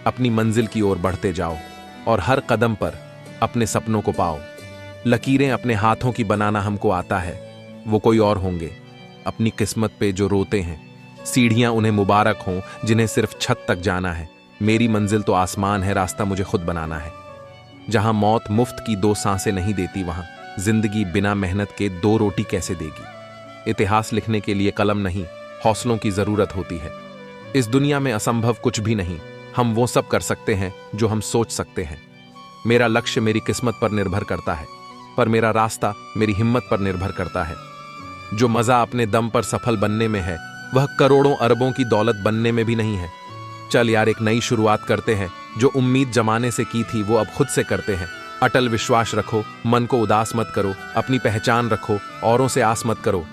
A: अपनी मंजिल की ओर बढ़ते जाओ और हर कदम पर अपने सपनों को पाओ। लकीरें अपने हाथों की बनाना हमको आता है, वो कोई और होंगे अपनी किस्मत पे जो रोते हैं। सीढ़ियां उन्हें मुबारक हों जिन्हें सिर्फ छत तक जाना है। मेरी मंजिल तो आसमान है, रास्ता मुझे खुद बनाना है। जहां मौत मुफ्त की 2 सांसें नहीं देती, वहां जिंदगी बिना मेहनत के 2 रोटी कैसे देगी। इतिहास लिखने के लिए कलम नहीं, हौसलों की जरूरत होती है। इस दुनिया में असंभव कुछ भी नहीं, हम वो सब कर सकते हैं जो हम सोच सकते हैं। मेरा लक्ष्य मेरी किस्मत पर निर्भर करता है, पर मेरा रास्ता मेरी हिम्मत पर निर्भर करता है। जो मजा अपने दम पर सफल बनने में है, वह करोड़ों अरबों की दौलत बनने में भी नहीं है। चल यार, एक नई शुरुआत करते हैं। जो उम्मीद जमाने से की थी वो अब खुद से करते हैं। अटल विश्वास रखो, मन को उदास मत करो, अपनी पहचान रखो, औरों से आस मत करो।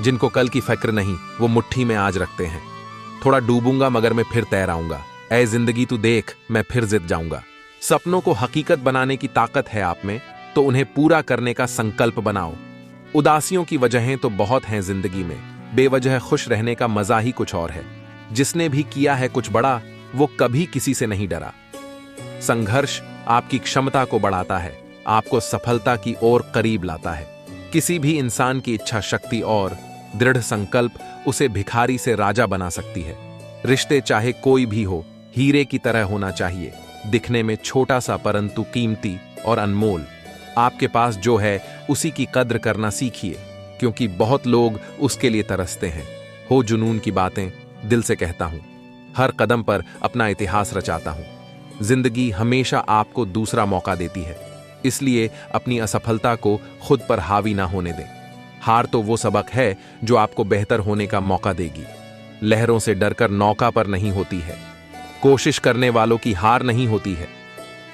A: जिनको कल की फिक्र नहीं वो मुट्ठी में आज रखते हैं। थोड़ा डूबूंगा मगर मैं फिर तैर आऊंगा। ऐ जिंदगी तू देख, मैं फिर जीत जाऊंगा। सपनों को हकीकत बनाने की ताकत है आप में, तो उन्हें पूरा करने का संकल्प बनाओ। उदासियों की वजहें तो बहुत हैं जिंदगी में, बेवजह खुश रहने का मजा ही कुछ और है। जिसने भी किया है कुछ बड़ा, वो कभी किसी से नहीं डरा। संघर्ष आपकी क्षमता को बढ़ाता है, आपको सफलता की ओर करीब लाता है। किसी भी इंसान की इच्छा शक्ति और दृढ़ संकल्प उसे भिखारी से राजा बना सकती है। रिश्ते चाहे कोई भी हो, हीरे की तरह होना चाहिए, दिखने में छोटा सा परंतु कीमती और अनमोल। आपके पास जो है उसी की कद्र करना सीखिए, क्योंकि बहुत लोग उसके लिए तरसते हैं। हो जुनून की बातें दिल से कहता हूं, हर कदम पर अपना इतिहास रचाता हूं। जिंदगी हमेशा आपको दूसरा मौका देती है, इसलिए अपनी असफलता को खुद पर हावी ना होने दें। हार तो वो सबक है जो आपको बेहतर होने का मौका देगी। लहरों से डरकर नौका पर नहीं होती है, कोशिश करने वालों की हार नहीं होती है।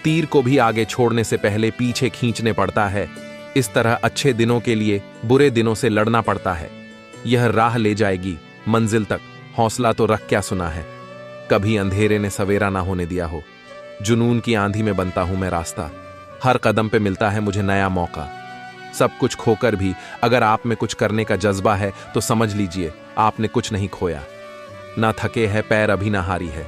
A: तीर को भी आगे छोड़ने से पहले पीछे खींचने पड़ता है। इस तरह अच्छे दिनों के लिए बुरे दिनों से लड़ना पड़ता है। यह राह ले जाएगी मंजिल तक, हौसला तो रख क्या सुना है। कभी अंधेरे ने सवेरा ना होने दिया हो। जुनून की आंधी में बनता हूं मैं रास्ता, हर कदम पे मिलता है मुझे नया मौका। सब कुछ खोकर भी अगर आप में कुछ करने का जज्बा है तो समझ लीजिए आपने कुछ नहीं खोया। ना थके है पैर, अभी ना हारी है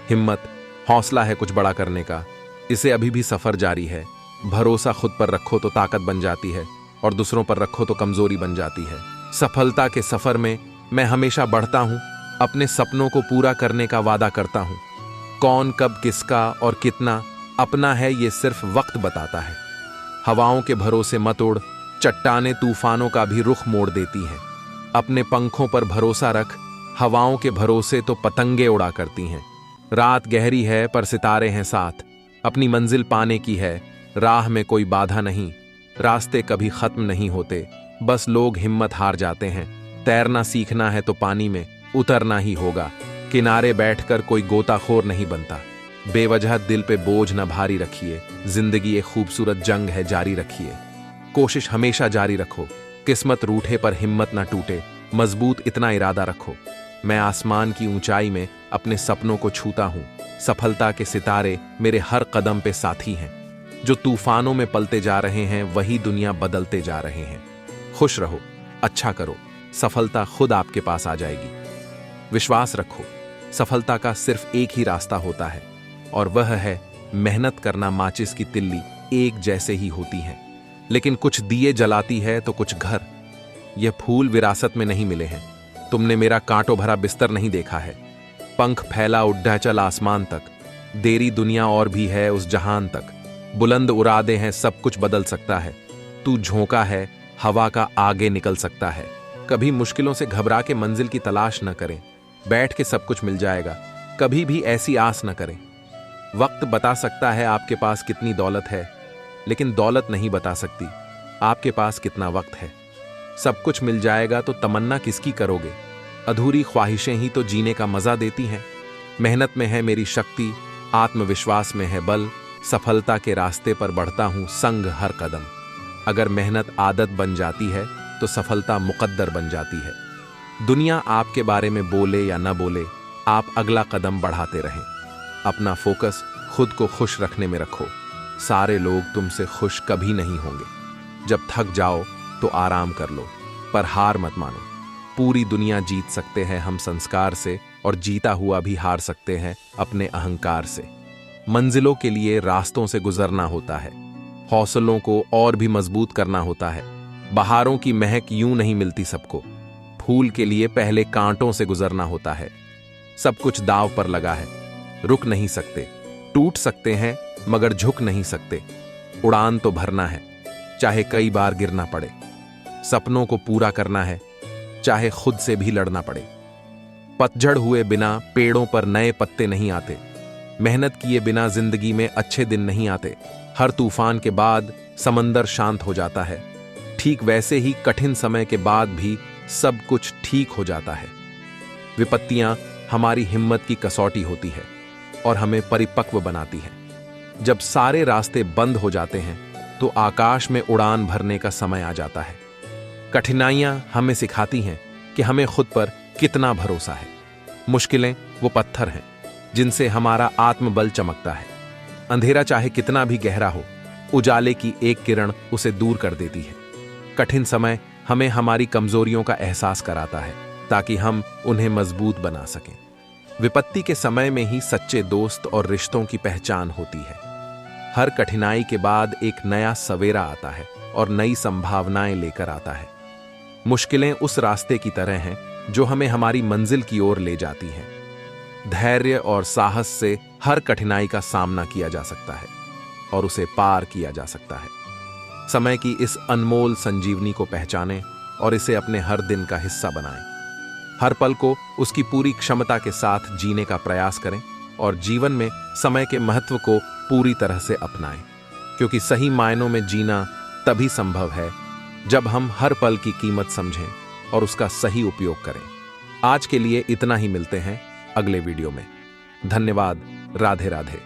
A: हिम्मत। हौसला है कुछ बड़ा करने का, इसे अभी भी सफर जारी है। भरोसा खुद पर रखो तो ताकत बन जाती है, और दूसरों पर रखो तो कमजोरी बन जाती है। सफलता के सफर में मैं हमेशा बढ़ता हूं, अपने सपनों को पूरा करने का वादा करता हूं। कौन कब किसका और कितना अपना है ये सिर्फ वक्त बताता है। हवाओं के भरोसे मत उड़, चट्टाने तूफानों का भी रुख मोड़ देती हैं। अपने पंखों पर भरोसा रख, हवाओं के भरोसे तो पतंगे उड़ा करती हैं। रात गहरी है पर सितारे हैं साथ, अपनी मंजिल पाने की है, राह में कोई बाधा नहीं। रास्ते कभी खत्म नहीं होते, बस लोग हिम्मत हार जाते हैं। तैरना सीखना है तो पानी में उतरना ही होगा। किनारे बैठकर कोई गोताखोर नहीं बनता। बेवजह दिल पे बोझ न भारी रखिए, जिंदगी एक खूबसूरत जंग है, जारी रखिए। कोशिश हमेशा जारी रखो, किस्मत रूठे पर हिम्मत न टूटे, मजबूत इतना इरादा रखो। मैं आसमान की ऊंचाई में अपने सपनों को छूता हूं। सफलता के सितारे मेरे हर कदम पे साथी हैं। जो तूफानों में पलते जा रहे हैं वही दुनिया बदलते जा रहे हैं। खुश रहो, अच्छा करो, सफलता खुद आपके पास आ जाएगी। विश्वास रखो, सफलता का सिर्फ एक ही रास्ता होता है और वह है मेहनत करना। माचिस की तिल्ली एक जैसे ही होती है, लेकिन कुछ दिए जलाती है तो कुछ घर। यह फूल विरासत में नहीं मिले हैं। तुमने मेरा कांटों भरा बिस्तर नहीं देखा है। पंख फैला उड्डा चल आसमान तक, देरी दुनिया और भी है उस जहान तक। बुलंद उरादे हैं, सब कुछ बदल सकता है। तू झोंका है, हवा का आगे निकल सकता है। कभी मुश्किलों से घबरा के मंजिल की तलाश न करें, बैठ के सब कुछ मिल जाएगा। कभी भी ऐसी आस न करें। वक्त बता सकता है आपके पास कितनी दौलत है, लेकिन दौलत नहीं बता सकती आपके पास कितना वक्त है। सब कुछ मिल जाएगा तो तमन्ना किसकी करोगे? अधूरी ख्वाहिशें ही तो जीने का मजा देती हैं। मेहनत में है मेरी शक्ति, आत्मविश्वास में है बल। सफलता के रास्ते पर बढ़ता हूं संग हर कदम। अगर मेहनत आदत बन जाती है तो सफलता मुकद्दर बन जाती है। दुनिया आपके बारे में बोले या न बोले, आप अगला कदम बढ़ाते रहें। अपना फोकस खुद को खुश रखने में रखो। सारे लोग तुमसे खुश कभी नहीं होंगे। जब थक जाओ तो आराम कर लो, पर हार मत मानो। पूरी दुनिया जीत सकते हैं हम संस्कार से, और जीता हुआ भी हार सकते हैं अपने अहंकार से। मंजिलों के लिए रास्तों से गुजरना होता है, हौसलों को और भी मजबूत करना होता है। बहारों की महक यूं नहीं मिलती सबको, फूल के लिए पहले कांटों से गुजरना होता है। सब कुछ दांव पर लगा है, रुक नहीं सकते। टूट सकते हैं मगर झुक नहीं सकते। उड़ान तो भरना है, चाहे कई बार गिरना पड़े। सपनों को पूरा करना है, चाहे खुद से भी लड़ना पड़े। पतझड़ हुए बिना पेड़ों पर नए पत्ते नहीं आते। मेहनत किए बिना जिंदगी में अच्छे दिन नहीं आते। हर तूफान के बाद समंदर शांत हो जाता है। ठीक वैसे ही कठिन समय के बाद भी सब कुछ ठीक हो जाता है। विपत्तियां हमारी हिम्मत की कसौटी होती है और हमें परिपक्व बनाती है। जब सारे रास्ते बंद हो जाते हैं तो आकाश में उड़ान भरने का समय आ जाता है। कठिनाइयां हमें सिखाती हैं कि हमें खुद पर कितना भरोसा है। मुश्किलें वो पत्थर हैं जिनसे हमारा आत्मबल चमकता है। अंधेरा चाहे कितना भी गहरा हो, उजाले की एक किरण उसे दूर कर देती है। कठिन समय हमें हमारी कमजोरियों का एहसास कराता है ताकि हम उन्हें मजबूत बना सकें। विपत्ति के समय में ही सच्चे दोस्त और रिश्तों की पहचान होती है। हर कठिनाई के बाद एक नया सवेरा आता है और नई संभावनाएं लेकर आता है। मुश्किलें उस रास्ते की तरह हैं जो हमें हमारी मंजिल की ओर ले जाती हैं। धैर्य और साहस से हर कठिनाई का सामना किया जा सकता है और उसे पार किया जा सकता है। समय की इस अनमोल संजीवनी को पहचानें और इसे अपने हर दिन का हिस्सा बनाएं। हर पल को उसकी पूरी क्षमता के साथ जीने का प्रयास करें और जीवन में समय के महत्व को पूरी तरह से अपनाएं, क्योंकि सही मायनों में जीना तभी संभव है जब हम हर पल की कीमत समझें और उसका सही उपयोग करें। आज के लिए इतना ही, मिलते हैं अगले वीडियो में। धन्यवाद। राधे राधे।